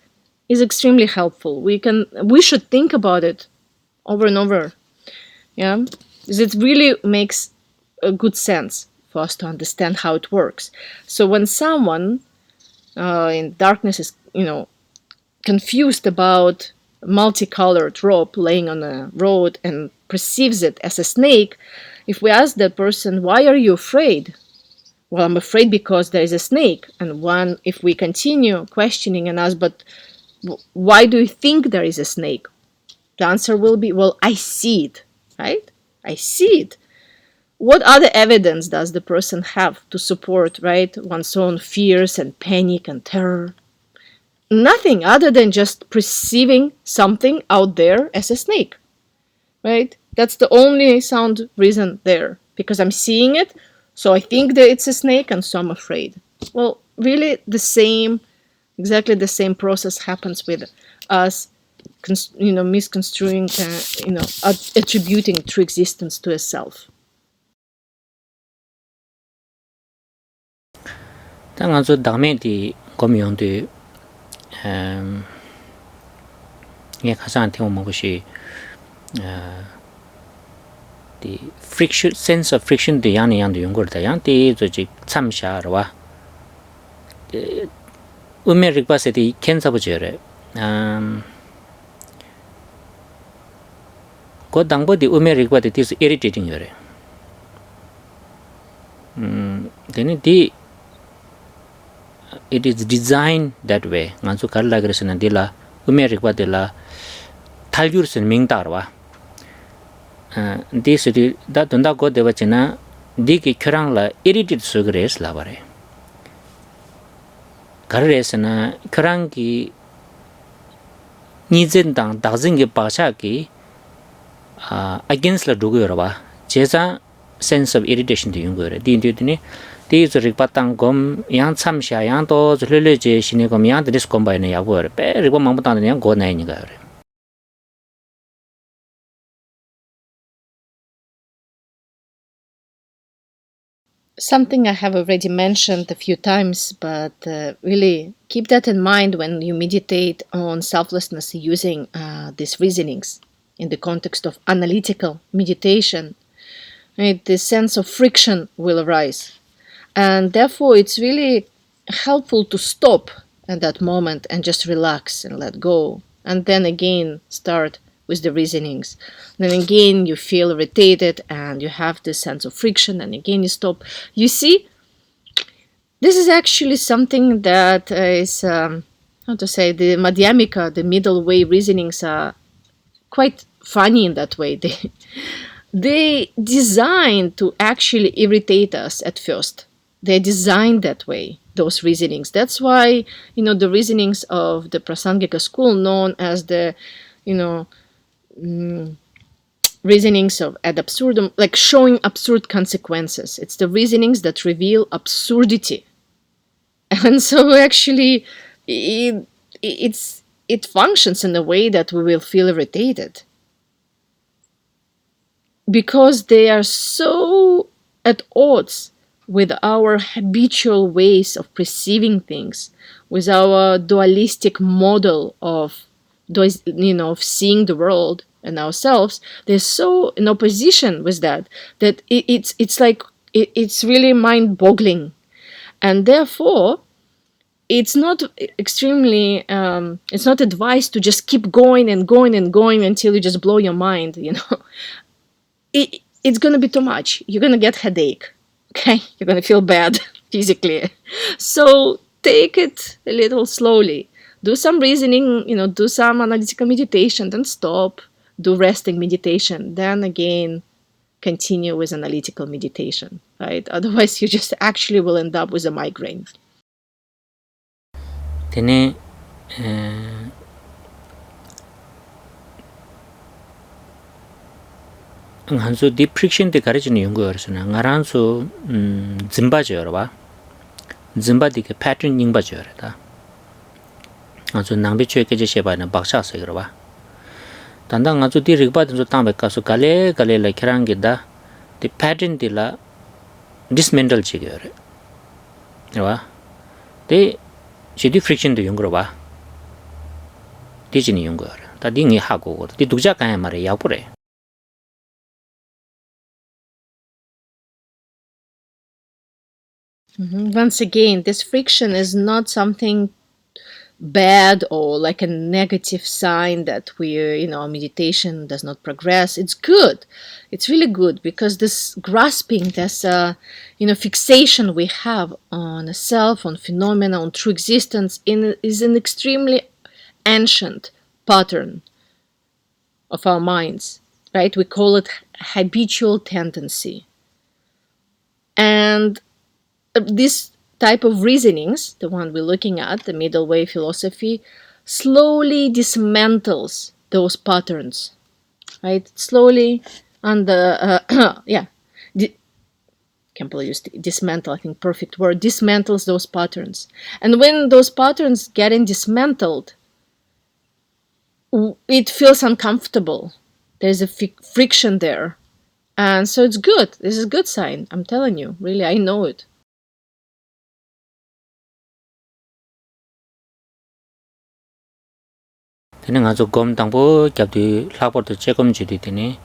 B: is extremely helpful. We should think about it over and over, yeah, because it really makes a good sense for us to understand how it works. So when someone in darkness is, confused about multicolored rope laying on a road and perceives it as a snake, if we ask that person, why are you afraid? Well, I'm afraid because there is a snake. And if we continue questioning and ask, but why do you think there is a snake? The answer will be, well, I see it, right? I see it. What other evidence does the person have to support, right, one's own fears and panic and terror? Nothing other than just perceiving something out there as a snake, right? That's the only sound reason there, because I'm seeing it, so I think that it's a snake, and so I'm afraid. Well, really, exactly the same process happens with us, misconstruing, attributing true existence to a self.
A: 당아zo dame di komyon de 예 가장 태워 먹으시 the friction sense of friction de yani yang de yongor da yang de zoji 참샤 와 우메릭 바세 디 켄사 보제래 고 당보디 우메릭 바데 this irritating 요래 then it is designed that way ngansu kar lagresna dila umerik ba dila taljur sen mingtarwa this da dunda go devachina diki khrang la irritate sugres la bare karresna khrang ki 니젠당 다징게 바샤기 against la dugu yorba jeza sense of irritation de yungore di indini di zuri patang gom yang chamsha yang to zlele je shine gom yang de combine ya go pe ribo mangbutan yang go nai ni ga yore.
B: Something I have already mentioned a few times, but really keep that in mind when you meditate on selflessness using these reasonings in the context of analytical meditation. Right? The sense of friction will arise. And therefore, it's really helpful to stop at that moment and just relax and let go. And then again, start with the reasonings. Then again, you feel irritated and you have this sense of friction, and again, you stop. You see, this is actually something that is, how to say, the Madhyamika, the middle way reasonings are quite funny in that way. They designed to actually irritate us at first. They're designed that way, those reasonings. That's why, the reasonings of the Prasangika school, known as the, reasonings of ad absurdum, like showing absurd consequences. It's the reasonings that reveal absurdity. And so actually, it functions in a way that we will feel irritated, because they are so at odds with our habitual ways of perceiving things, with our dualistic model of seeing the world and ourselves. They're so in opposition with that it's really mind-boggling, and therefore it's not extremely it's not advised to just keep going and going and going until you just blow your mind. It's going to be too much. You're going to get headache. Okay? You're going to feel bad physically. So take it a little slowly. Do some reasoning, do some analytical meditation, then stop. Do resting meditation. Then again, continue with analytical meditation, right? Otherwise, you just actually will end up with a migraine.
A: Tene 한수 딥 프릭션 때 가르치는 연구였으나 ngaransu zimba죠 여러봐. zimba디게 패턴 닝바죠 여러다. 아주 낭비초에 깨지셔 봐는 박사서 여러봐. 단단 아주 디릭바든 저 땅에 가서 갈래 키랑게다. 디 패턴 딜라 dismantle 지겨 여러. 여러봐. 데 지디 프릭션도 연구로 봐. 디진이 연구여. 다 닝이 하고 디 독자 간에 말에 야부래.
B: Once again, this friction is not something bad or like a negative sign that our meditation does not progress. It's good. It's really good, because this grasping, this fixation we have on a self, on phenomena, on true existence is an extremely ancient pattern of our minds, right? We call it habitual tendency. And this type of reasonings, the one we're looking at, the middle way philosophy, slowly dismantles those patterns, right? Slowly, and Khenpo used dismantle, I think perfect word, dismantles those patterns. And when those patterns getting dismantled, it feels uncomfortable. There's a friction there. And so it's good. This is a good sign. I'm telling you, really, I know it.
A: Tene ngazo gom tangpo kyabdi lakporto chekom chidi tene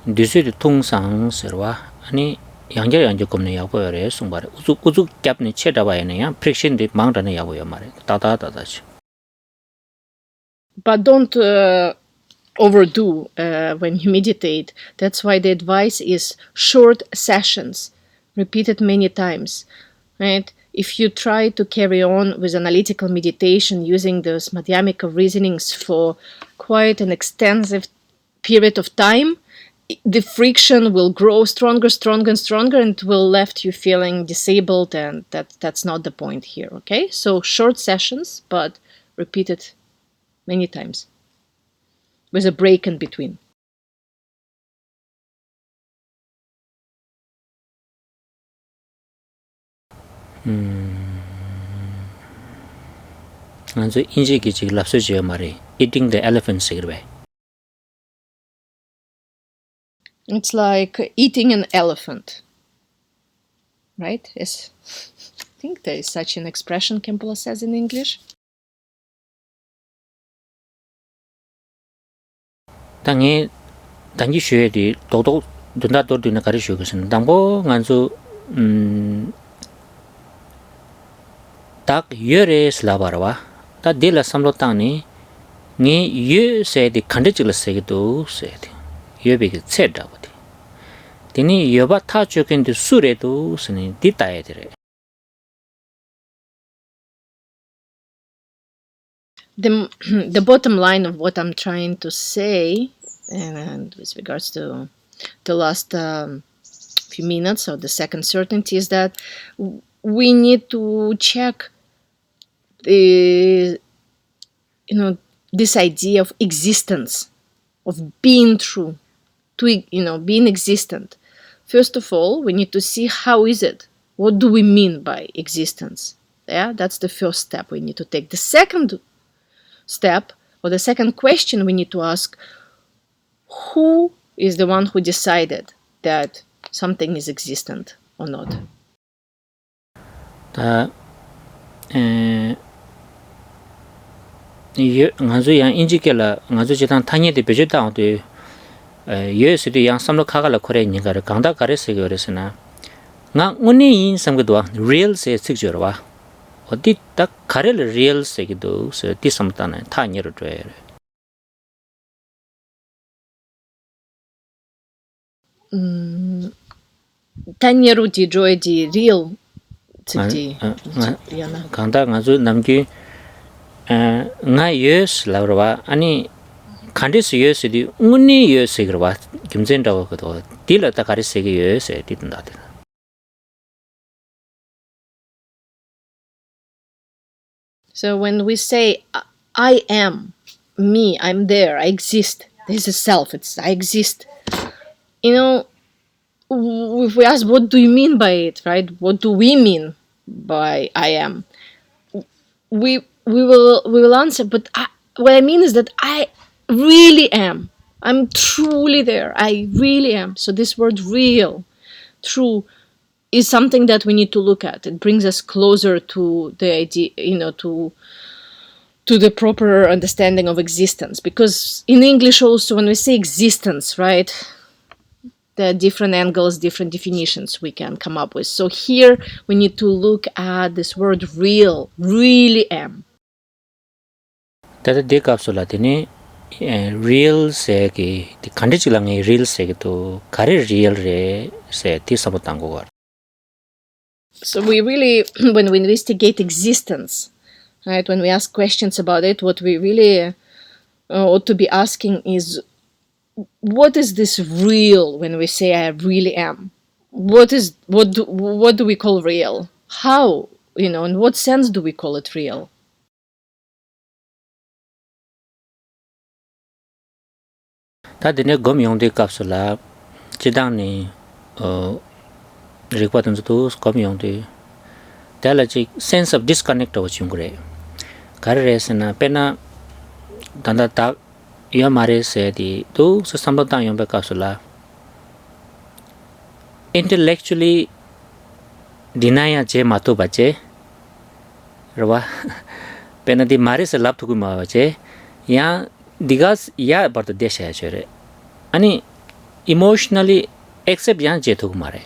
A: disui tungsang serwa ani 양ger gomne yapo yore sungbare uzuk kyabni chedaba yana ya friction di mangdane yapo yamare tata.
B: But don't overdo when you meditate. That's why the advice is short sessions, repeated many times, right? If you try to carry on with analytical meditation using those Madhyamika reasonings for quite an extensive period of time, the friction will grow stronger, and it will left you feeling disabled, and that's not the point here, okay? So short sessions, but repeated many times. with a break in between.
A: nganzo inji ki chi lapso je mare eating the elephant sigre.
B: It's like eating an elephant, right? Yes. I think there is such an expression Khenpo says in English.
A: 당에 단지 쉬어디 도도 돈다 도르나 가리 쉬고선 당보 nganzo 딱 여레 슬라바라와 다 딜라 삼로타니 니 예세디 칸데질세기도 세디 여비기 쳇다고디 디니 여바 타초켄데 수레도 스니 디타야데레.
B: The bottom line of what I'm trying to say, and with regards to the last few minutes of the second certainty, is that we need to check the, this idea of existence, of being true, to being existent. First of all, we need to see how is it. What do we mean by existence? Yeah, that's the first step we need to take. The second step, or the second question we need to ask, who is the one who decided that something is existent or not?
A: ngazu yang injikela ngazu jitan tanye de bejeta de yesu de yang samlo khagala khore ni gar gangda kare se goresna nga nguni in samgdo real se sigjorwa odi tak kharel real se gido se ti samtana tanye ro dwe.
B: Tanye ro di joy di real ti yana
A: gangda ngazu namgi nga yes laurwa ani khandis yes di nguni yes grwa kimjen daw ko dil ta kare se ge yes ti tanda de.
B: So when we say I am me, I'm there, I exist, there's a self, it's I exist, if we ask what do you mean by it, right? What do we mean by I am? We will answer, but what I mean is that I really am. I'm truly there. I really am. So this word real, true, is something that we need to look at. It brings us closer to the idea, to the proper understanding of existence. Because in English also, when we say existence, right, there are different angles, different definitions we can come up with. So here we need to look at this word real, really am.
A: Tata de kapsula tini real se ki di khandichilang real se ki to kare real re se ti samutango war.
B: So we really, when we investigate existence, right, when we ask questions about it, what we really ought to be asking is, what is this real when we say I really am? What do we call real? How, in what sense do we call it real?
A: Ta dine gom yong de kapsula chidang ni rekwatan zu gom yong de tala chi sense of disconnect of chungre kare resna pena danda ta ya mare se di to sa sambata yong be kapsula intellectually deny je mato bache rwa pena di mare se lap thuku ma bache ya digas ya bar de desha chere ani emotionally accept yan je thuku mare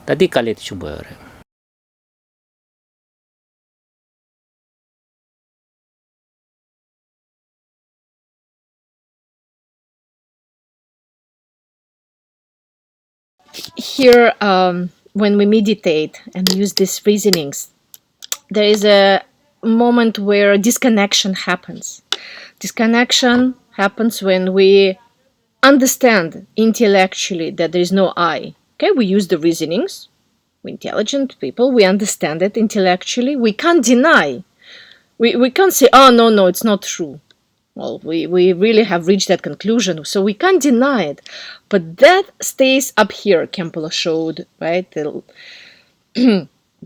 A: tadi kale chumbo yore.
B: Here, when we meditate and use these reasonings, there is a moment where disconnection happens. Disconnection happens when we understand intellectually that there is no I. Okay, we use the reasonings. We're intelligent people. We understand it intellectually. We can't deny. We can't say, oh, no, it's not true. Well, we really have reached that conclusion, so we can't deny it. But that stays up here, Khenpo showed, right? The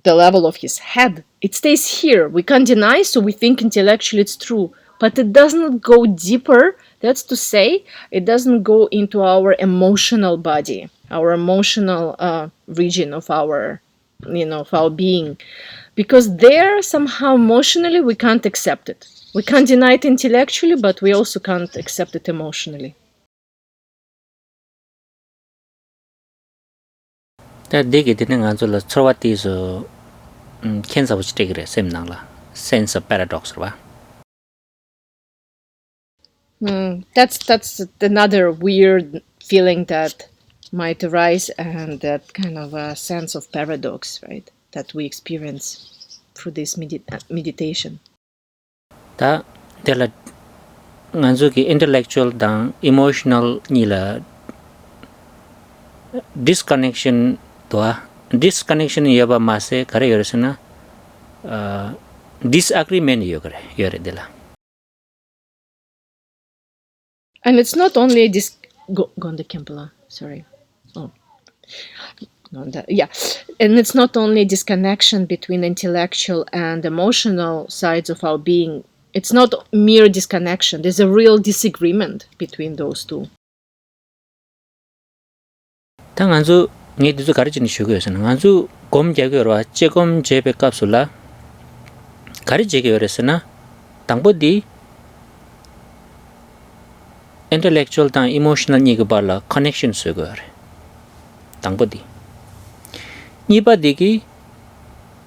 B: level of his head. It stays here. We can't deny, so we think intellectually it's true. But it doesn't go deeper. That's to say, it doesn't go into our emotional body, our emotional region of our, of our being. Because there, somehow, emotionally, we can't accept it. We can't deny it intellectually, but we also can't accept it emotionally.
A: 다 되게 되는 간절로 처와티서 캔서 붙이게 그래 셈낭라 sense of paradox 봐.
B: That's another weird feeling that might arise, and that kind of a sense of paradox, right? That we experience through this meditation.
A: 다 데라 nganzuki intellectual dan emotional nila disconnection toa disconnection yaba mase kare yoresna disagreement yogre yore dela.
B: And it's not only this Gonda Kempela, sorry. Oh. Yeah, and it's not only disconnection between intellectual and emotional sides of our being. It's not mere disconnection. There's a real disagreement between those two.
A: 당 안주 니들도 가르치는 쇼교에서는 안주 곰 제거로 제곰 제배 값을라 가르치게 요랬으나 당보디 intellectual 당 emotional 니가 발라 connection 쓰고요. 당보디 니바디기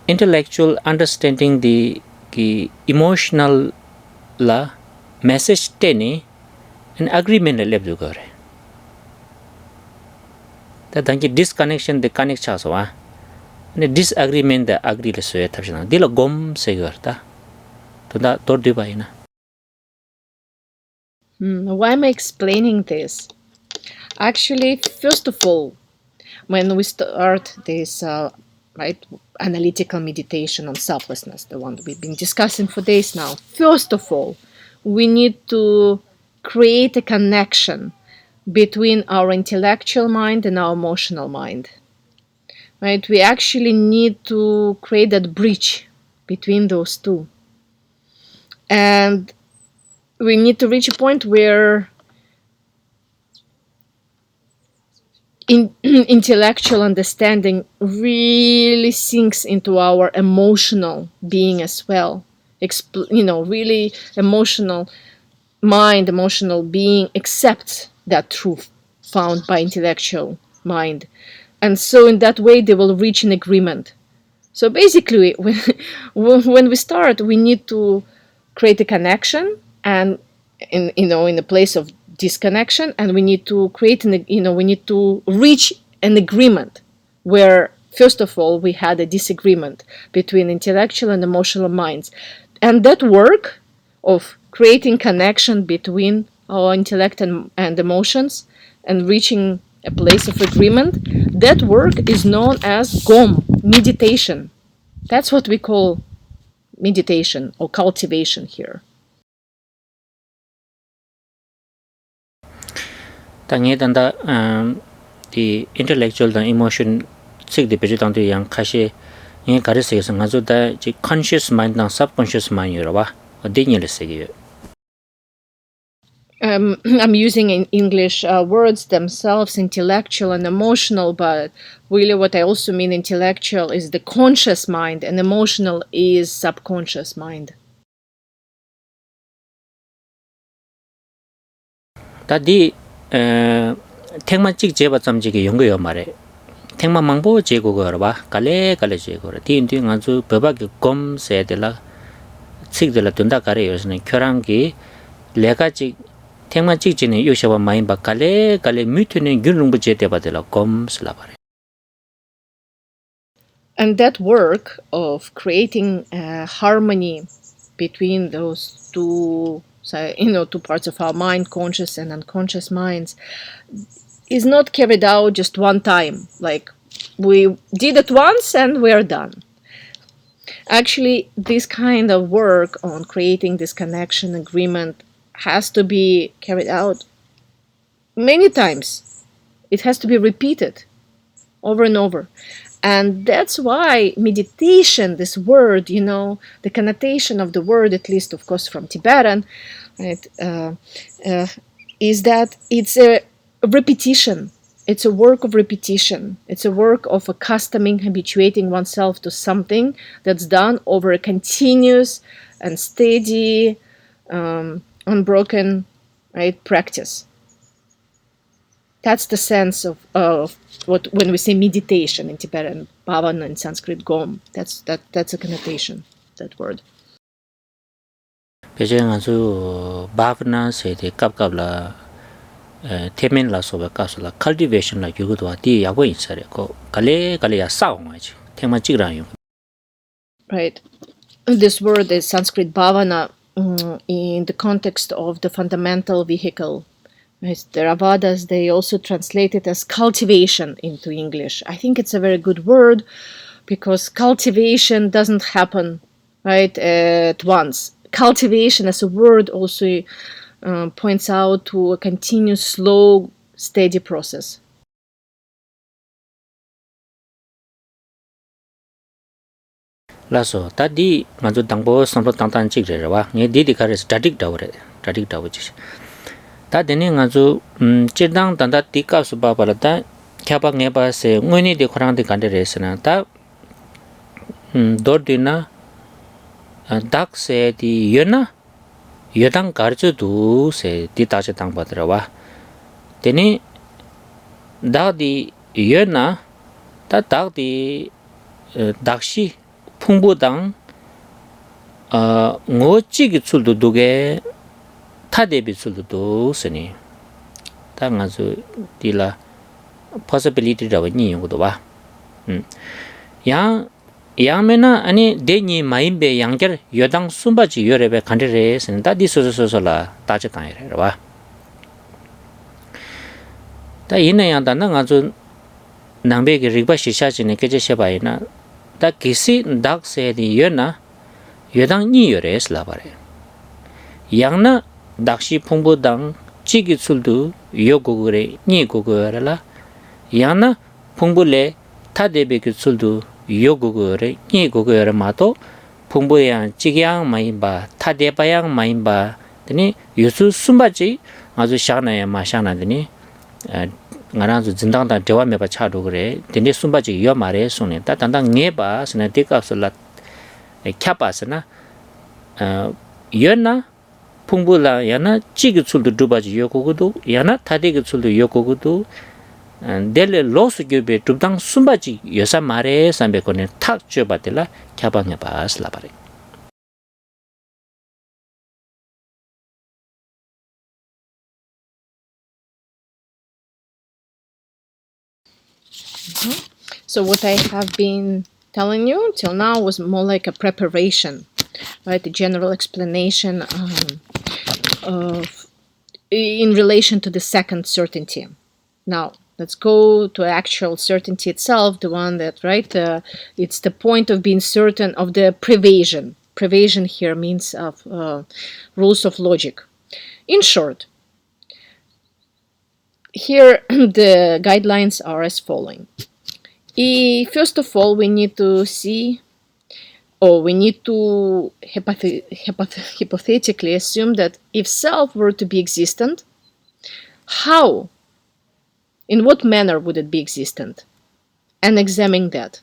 A: intellectual understanding the emotional la message teni an agreement lebdu gore. That dangi disconnection the connect chasowa ne disagreement the agree le soya tabshana dilo gom se gorta to da tordi baina.
B: Why am I explaining this? Actually, first of all, when we start this analytical meditation on selflessness, the one we've been discussing for days now, first of all, we need to create a connection between our intellectual mind and our emotional mind. Right? We actually need to create that bridge between those two. And we need to reach a point where intellectual understanding really sinks into our emotional being as well. Really emotional mind, emotional being accepts that truth found by intellectual mind. And so in that way, they will reach an agreement. So basically, when we start, we need to create a connection, and in a place of disconnection, and we need to we need to reach an agreement where, first of all, we had a disagreement between intellectual and emotional minds. And that work of creating connection between our intellect and emotions and reaching a place of agreement, that work is known as gom, meditation. That's what we call meditation or cultivation here.
A: 당에 단다 the intellectual and emotion sig de peje tang de yang khashi yin garise yesa ngazo da ji conscious mind and subconscious mind yorwa odinile sege.
B: I'm using in English words themselves, intellectual and emotional, but really what I also mean intellectual is the conscious mind and emotional is subconscious mind.
A: 다디 탱만 찍 제바 잠지게 연구요 말에 탱만 망보 제고거 봐 갈래 제고라 디인디 아주 버바기 검 세들라 찍들라 된다 가래 요새는 켜랑기 레가지 탱만 찍지는 요샤바 마인 바 갈래 미트는 균릉부 제대바들라 검 슬라바래.
B: And that work of creating harmony between those two two parts of our mind, conscious and unconscious minds, is not carried out just one time. Like we did it once and we're done. Actually, this kind of work on creating this connection agreement has to be carried out many times. It has to be repeated over and over. And that's why meditation, this word, the connotation of the word, at least, of course, from Tibetan, right, is that it's a repetition. It's a work of repetition. It's a work of accustoming, habituating oneself to something that's done over a continuous and steady, unbroken, right, practice. That's the sense of what when we say meditation in Tibetan, bhavana in Sanskrit, gom. That's a connotation, that word.
A: Peche nganzu bhavana se de kapla temen la soba kasula cultivation la yugudwa di yago insare ko kale ya sao ngaji tema chigra yung.
B: Right. This word is Sanskrit bhavana in the context of the fundamental vehicle. Right. The Theravādas, they also translate it as cultivation into English. I think it's a very good word because cultivation doesn't happen, right, at once. Cultivation as a word also points out to a continuous, slow, steady process.
A: Laso tadi nganzu tangbo samlo tangtan chigre wa nge di kare static dawre static dawji ta dene nganzu chedang tanda tika suba parata kyaba nge ba se ngoni de khorang de kande resna ta dordina dak se di yona yodang garju du se di ta che tang padra wa dene da di yona ta dak di dakshi 풍부당 ngochi suldu duge tadebi suldu seni tangazu dila possibility da ni yudo ba yang mena ani deni maimbe yangger yodang sumbaji yorebe kandere sen da disososola taje taire ba da ina yang da ngazu nangbe ge rigba shisha jine keje shebaina 다 기시 닥세디 여나 여당 니여레스 라바레 양나 닥시 풍부당 지기술도 요고그레 니고그레라 양나 풍부레 타데베기술도 요고그레 니고그레 마도 풍부양 지기양 마임바 타데바양 마임바 드니 유수 숨바지 아주 샤나야 마샤나드니 ngaranzu jindangda dewa meba chadu gre dinde sumbaji yo mare sune ta tanda ngeba sna dekapsula kyapasna yona 풍부라 yana chigi chuldu dubaji yokogudu yana tadegi chuldu yokogudu dele losu gyube dubdang sumbaji yosa mare sambe kone tak chobatela kyabangya bas labare.
B: So what I have been telling you till now was more like a preparation, right? A general explanation of in relation to the second certainty. Now let's go to actual certainty itself, the one that, right? It's the point of being certain of the prevasion. Prevasion here means of rules of logic. In short, here the guidelines are as following. First of all, we need to see, or we need to hypothetically assume that if self were to be existent, how, in what manner would it be existent? And examine that.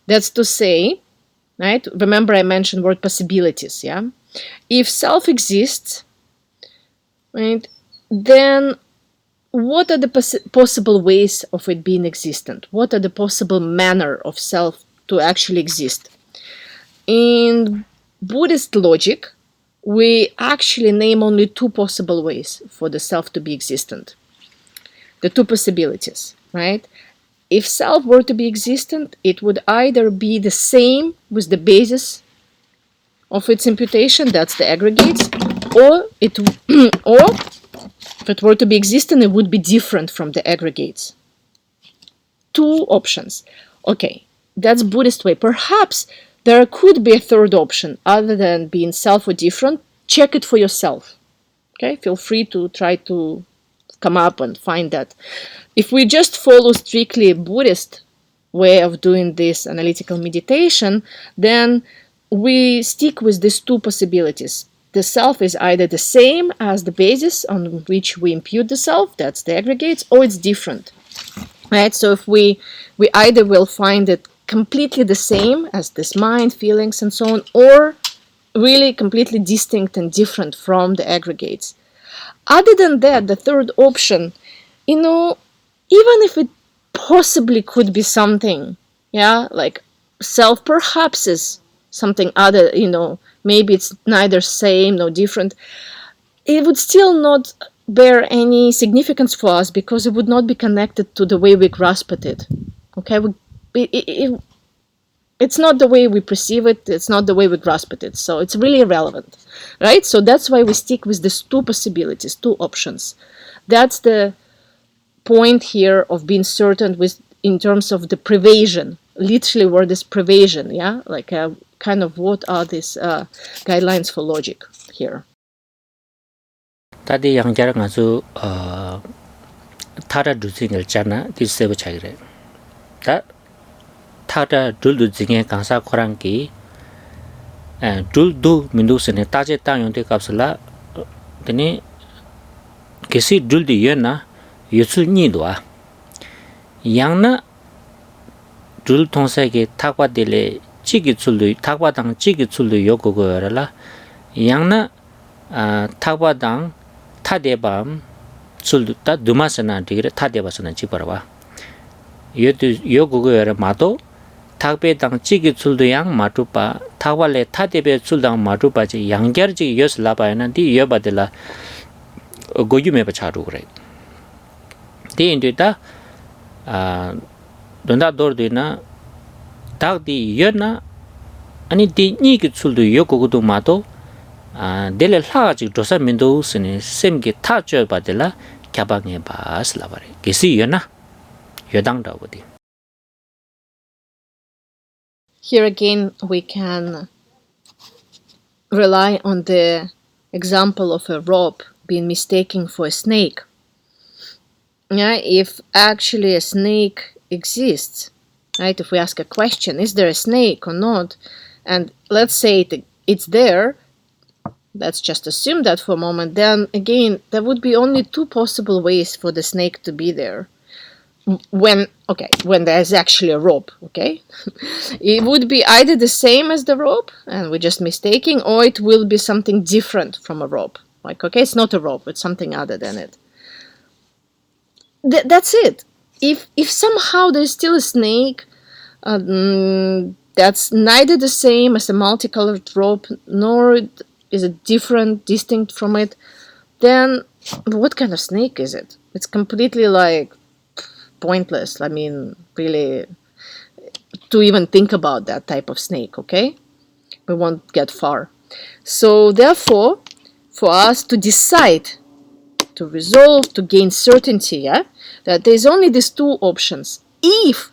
B: That's to say, right? Remember I mentioned word possibilities, yeah? If self exists, right, then what are the possible ways of it being existent? What are the possible manner of self to actually exist? In Buddhist logic, we actually name only two possible ways for the self to be existent. The two possibilities, right? If self were to be existent, it would either be the same with the basis of its imputation, that's the aggregates, or if it were to be existent, it would be different from the aggregates. Two options. Okay, that's Buddhist way. Perhaps there could be a third option other than being self or different. check it for yourself. Okay, feel free to try to come up and find that. If we just follow strictly a Buddhist way of doing this analytical meditation, then we stick with these two possibilities. The self is either the same as the basis on which we impute the self, that's the aggregates, or it's different. Right? So if we either will find it completely the same as this mind, feelings, and so on, or really completely distinct and different from the aggregates. Other than that, the third option, even if it possibly could be something, like self perhaps is something other, maybe it's neither same nor different, it would still not bear any significance for us because it would not be connected to the way we grasp at it. Okay, it's not the way we perceive it, it's not the way we grasp at it, so it's really irrelevant, right? So that's why we stick with these two possibilities, two options. That's the point here of being certain with in terms of the prevasion, literally word is prevasion, like kind of what are these guidelines for logic here.
A: Tadi yang jar ngazu thara duzing chana di sebo chagre. Ta thara dul duzing kansa khorang ki dul du mindu sene taje ta yonde kapsala tene kesi dul di yena yusu ni doa. Yang na dul thongsa ke thakwa dele chigi chuldu thakwa dang chigi chuldu yogo go la yang na thakwa dang 타데밤 술다 두마스나 디그레 타데바스나 지버와 요 그거를 마도 탁베당 찌기 술도양 마투파 타왈레 타데베 술당 마투파지 양결지 요슬라바야나 디 여바들라 고유메 바차루 그래 디인데다 돈다 도르디나 탁디 여나 아니 디 니기 술도 요고고도 마도 dele laji dosa mindo sene semge tajo badela kyabange bas labare gesi yona yodang dawdi.
B: Here again we can rely on the example of a rope being mistaken for a snake. If actually a snake exists, right? If we ask a question, is there a snake or not? And let's say it's there, let's just assume that for a moment, then again, there would be only two possible ways for the snake to be there. When there's actually a rope, okay? It would be either the same as the rope, and we're just mistaking, or it will be something different from a rope. Like, okay, it's not a rope, it's something other than it. That's it. If somehow there's still a snake, that's neither the same as a multicolored rope, nor is it different, distinct from it, then what kind of snake is it? It's completely like pointless. I mean, really, to even think about that type of snake, okay? We won't get far. So therefore, for us to decide, to resolve, to gain certainty, that there's only these two options. If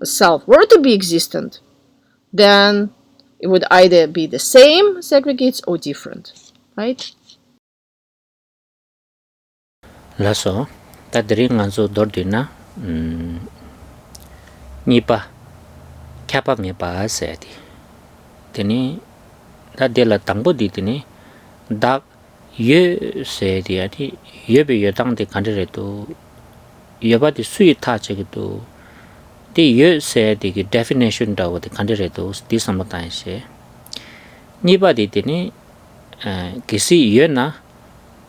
B: the self were to be existent, then it would either be the same segregates or different, right?
A: Laso tadri nganzo dordina nipa kyapa ngepa seti teni tadela tangbo di teni dak ye seti ati yebe yodang de kandire to yoba di sui ta chegi to di ye seti ki definition da de kandire to di samata se nipa di teni kisi ye na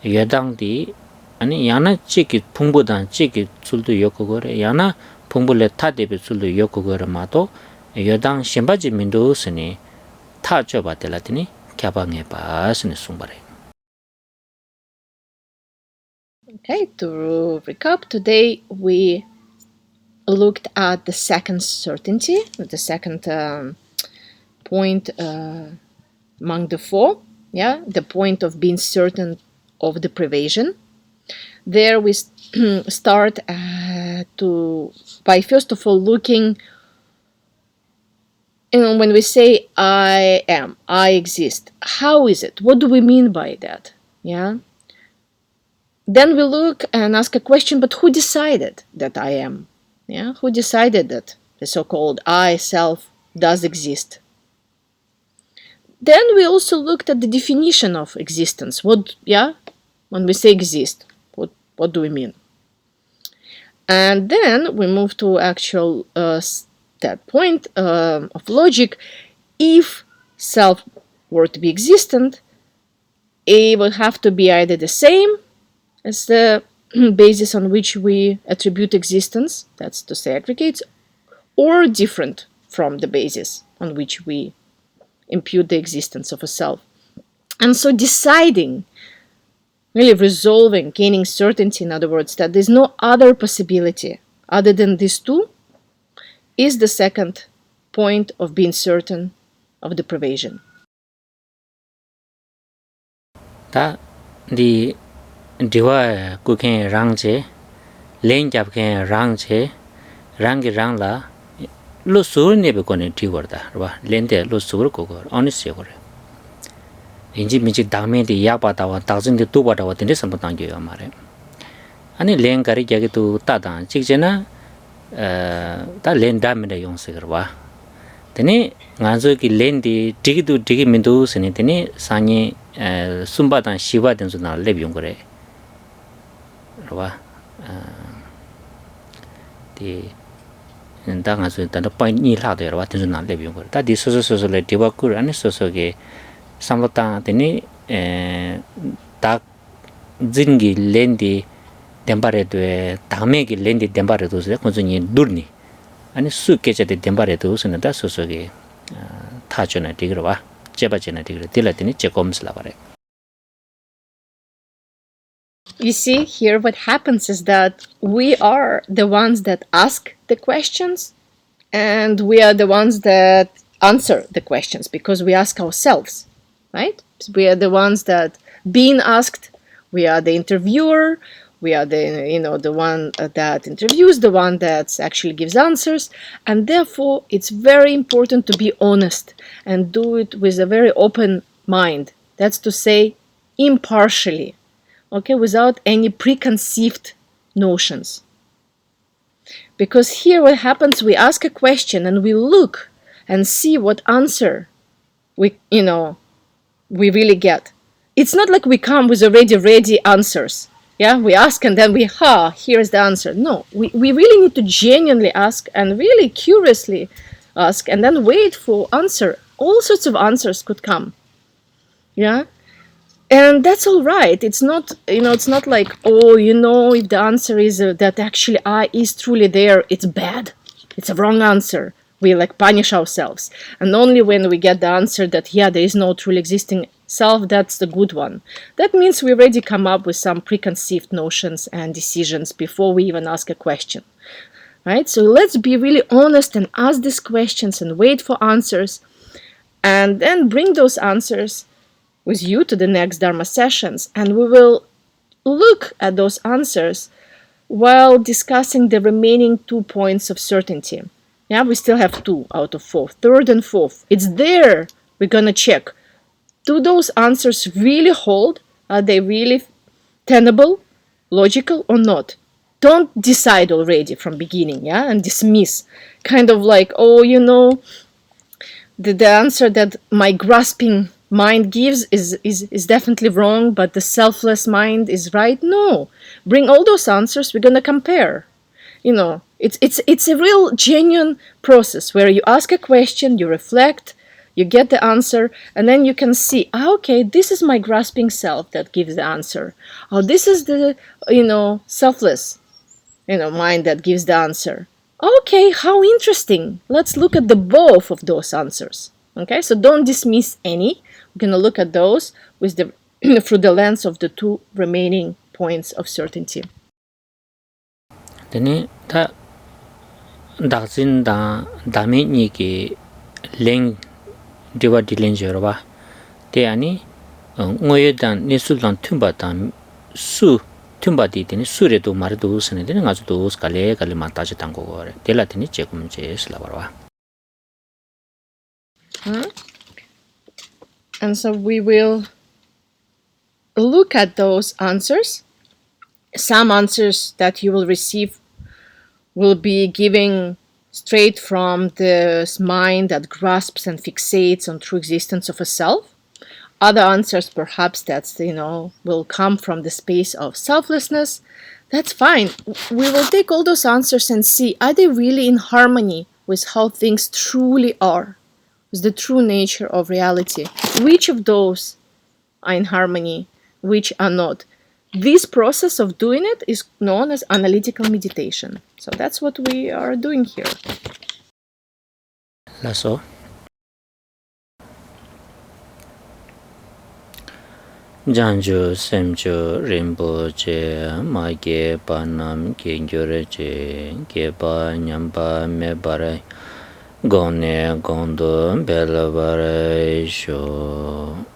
A: yodang di 아니 야나 찌기 풍부단 찌기 줄도 요거거래 야나 풍부레 타데베 줄도 요거거래 마도 여당 심바지 민도스니 타죠 바텔라티니 갸방에 바스니 숭바래.
B: Okay, to recap, today we looked at the second certainty, the second point among the four, the point of being certain of the prevasion. There we start by first of all looking when we say I am, I exist, how is it? What do we mean by that? Yeah. Then we look and ask a question, but who decided that I am? Yeah, who decided that the so-called I, self, does exist? Then we also looked at the definition of existence. What, yeah, when we say exist, what do we mean? And then we move to actual that point of logic. If self were to be existent, it would have to be either the same as the basis on which we attribute existence, that's to say aggregates, or different from the basis on which we impute the existence of a self. And so deciding, really resolving, gaining certainty, in other words, that there's no other possibility other than these two, is the second point of being certain of the pervasion.
A: 다 디 디와 쿠켄 랑제 렌 잡켄 랑제 랑기 랑라 로 소르네베 코네 디거다 봐 렌데 로 소르 코거 어니스 요거래 인지 미지 다메디 야바다와 다진데 두바다와 덴데 삼바당겨요 말에 아니 렌 가리 자기 또 따다 직제나 다 렌다메데 용세거 봐 되니 간소기 렌디 디기도 디기 민도 스니 되니 사니 숨바단 시바된 소나 레비용 거래 봐 디 당아서 단도 파이니 라도 여러 같은 소나 레비용 거래 다디 소소소소레 디바쿠르 아니 소소게 삼로타 되니 다 진기 렌디 덴바레도에 다메기 렌디 덴바레도스 건전히 durni 아니 수케제데 덴바레도 우스는다 소소게 타존에 디그러와 제바제나 디그러 딜라티니 제콤슬라 바래.
B: You see, here what happens is that we are the ones that ask the questions, and we are the ones that answer the questions because we ask ourselves, right? We are the ones that being asked, we are the interviewer, we are the one that interviews, the one that actually gives answers, and therefore it's very important to be honest and do it with a very open mind. That's to say, impartially, okay, without any preconceived notions. Because here what happens, we ask a question and we look and see what answer we really get. It's not like we come with already ready answers. Yeah, we ask and then here's the answer. No, we really need to genuinely ask and really curiously ask and then wait for answer. All sorts of answers could come. Yeah, and that's all right. It's not, it's not like, if the answer is that actually I is truly there, it's bad. It's a wrong answer. We punish ourselves. And only when we get the answer that, there is no truly existing self, that's the good one. That means we already come up with some preconceived notions and decisions before we even ask a question. Right? So let's be really honest and ask these questions and wait for answers, and then bring those answers with you to the next Dharma sessions, and we will look at those answers while discussing the remaining 2 points of certainty. Yeah, we still have 2 out of 4, third and fourth. It's there. We're going to check. Do those answers really hold? Are they really tenable, logical, or not? Don't decide already from beginning, and dismiss. Kind of like, the answer that my grasping mind gives is definitely wrong, but the selfless mind is right. No. Bring all those answers, we're going to compare. It's a real genuine process where you ask a question, you reflect, you get the answer, and then you can see, okay, this is my grasping self that gives the answer. Oh, this is the, selfless, mind that gives the answer. Okay, how interesting. Let's look at the both of those answers. Okay, so don't dismiss any. We're going to look at those with through the lens of the 2 remaining points of certainty.
A: Then 다 다진다 다미니기 랭 디와 딜렌저바 대안이 응어여단 니술단 툼바단 수 툼바디 되니 수레도 말도 우스네 되는 아주도 스칼레 갈레 마타지 당고거래 델라티니 제금제 슬라바와
B: And so we will look at those answers. Some answers that you will receive will be giving straight from this mind that grasps and fixates on true existence of a self. Other answers, perhaps, that will come from the space of selflessness. That's fine. We will take all those answers and see, are they really in harmony with how things truly are, with the true nature of reality? Which of those are in harmony, which are not? This process of doing it is known as analytical meditation. So that's what we are doing here.
A: 라서 장주 샘주 림보제 마게 바남 겐교레제 게바 냠바 메바레 고네 곤도 벨바레 쇼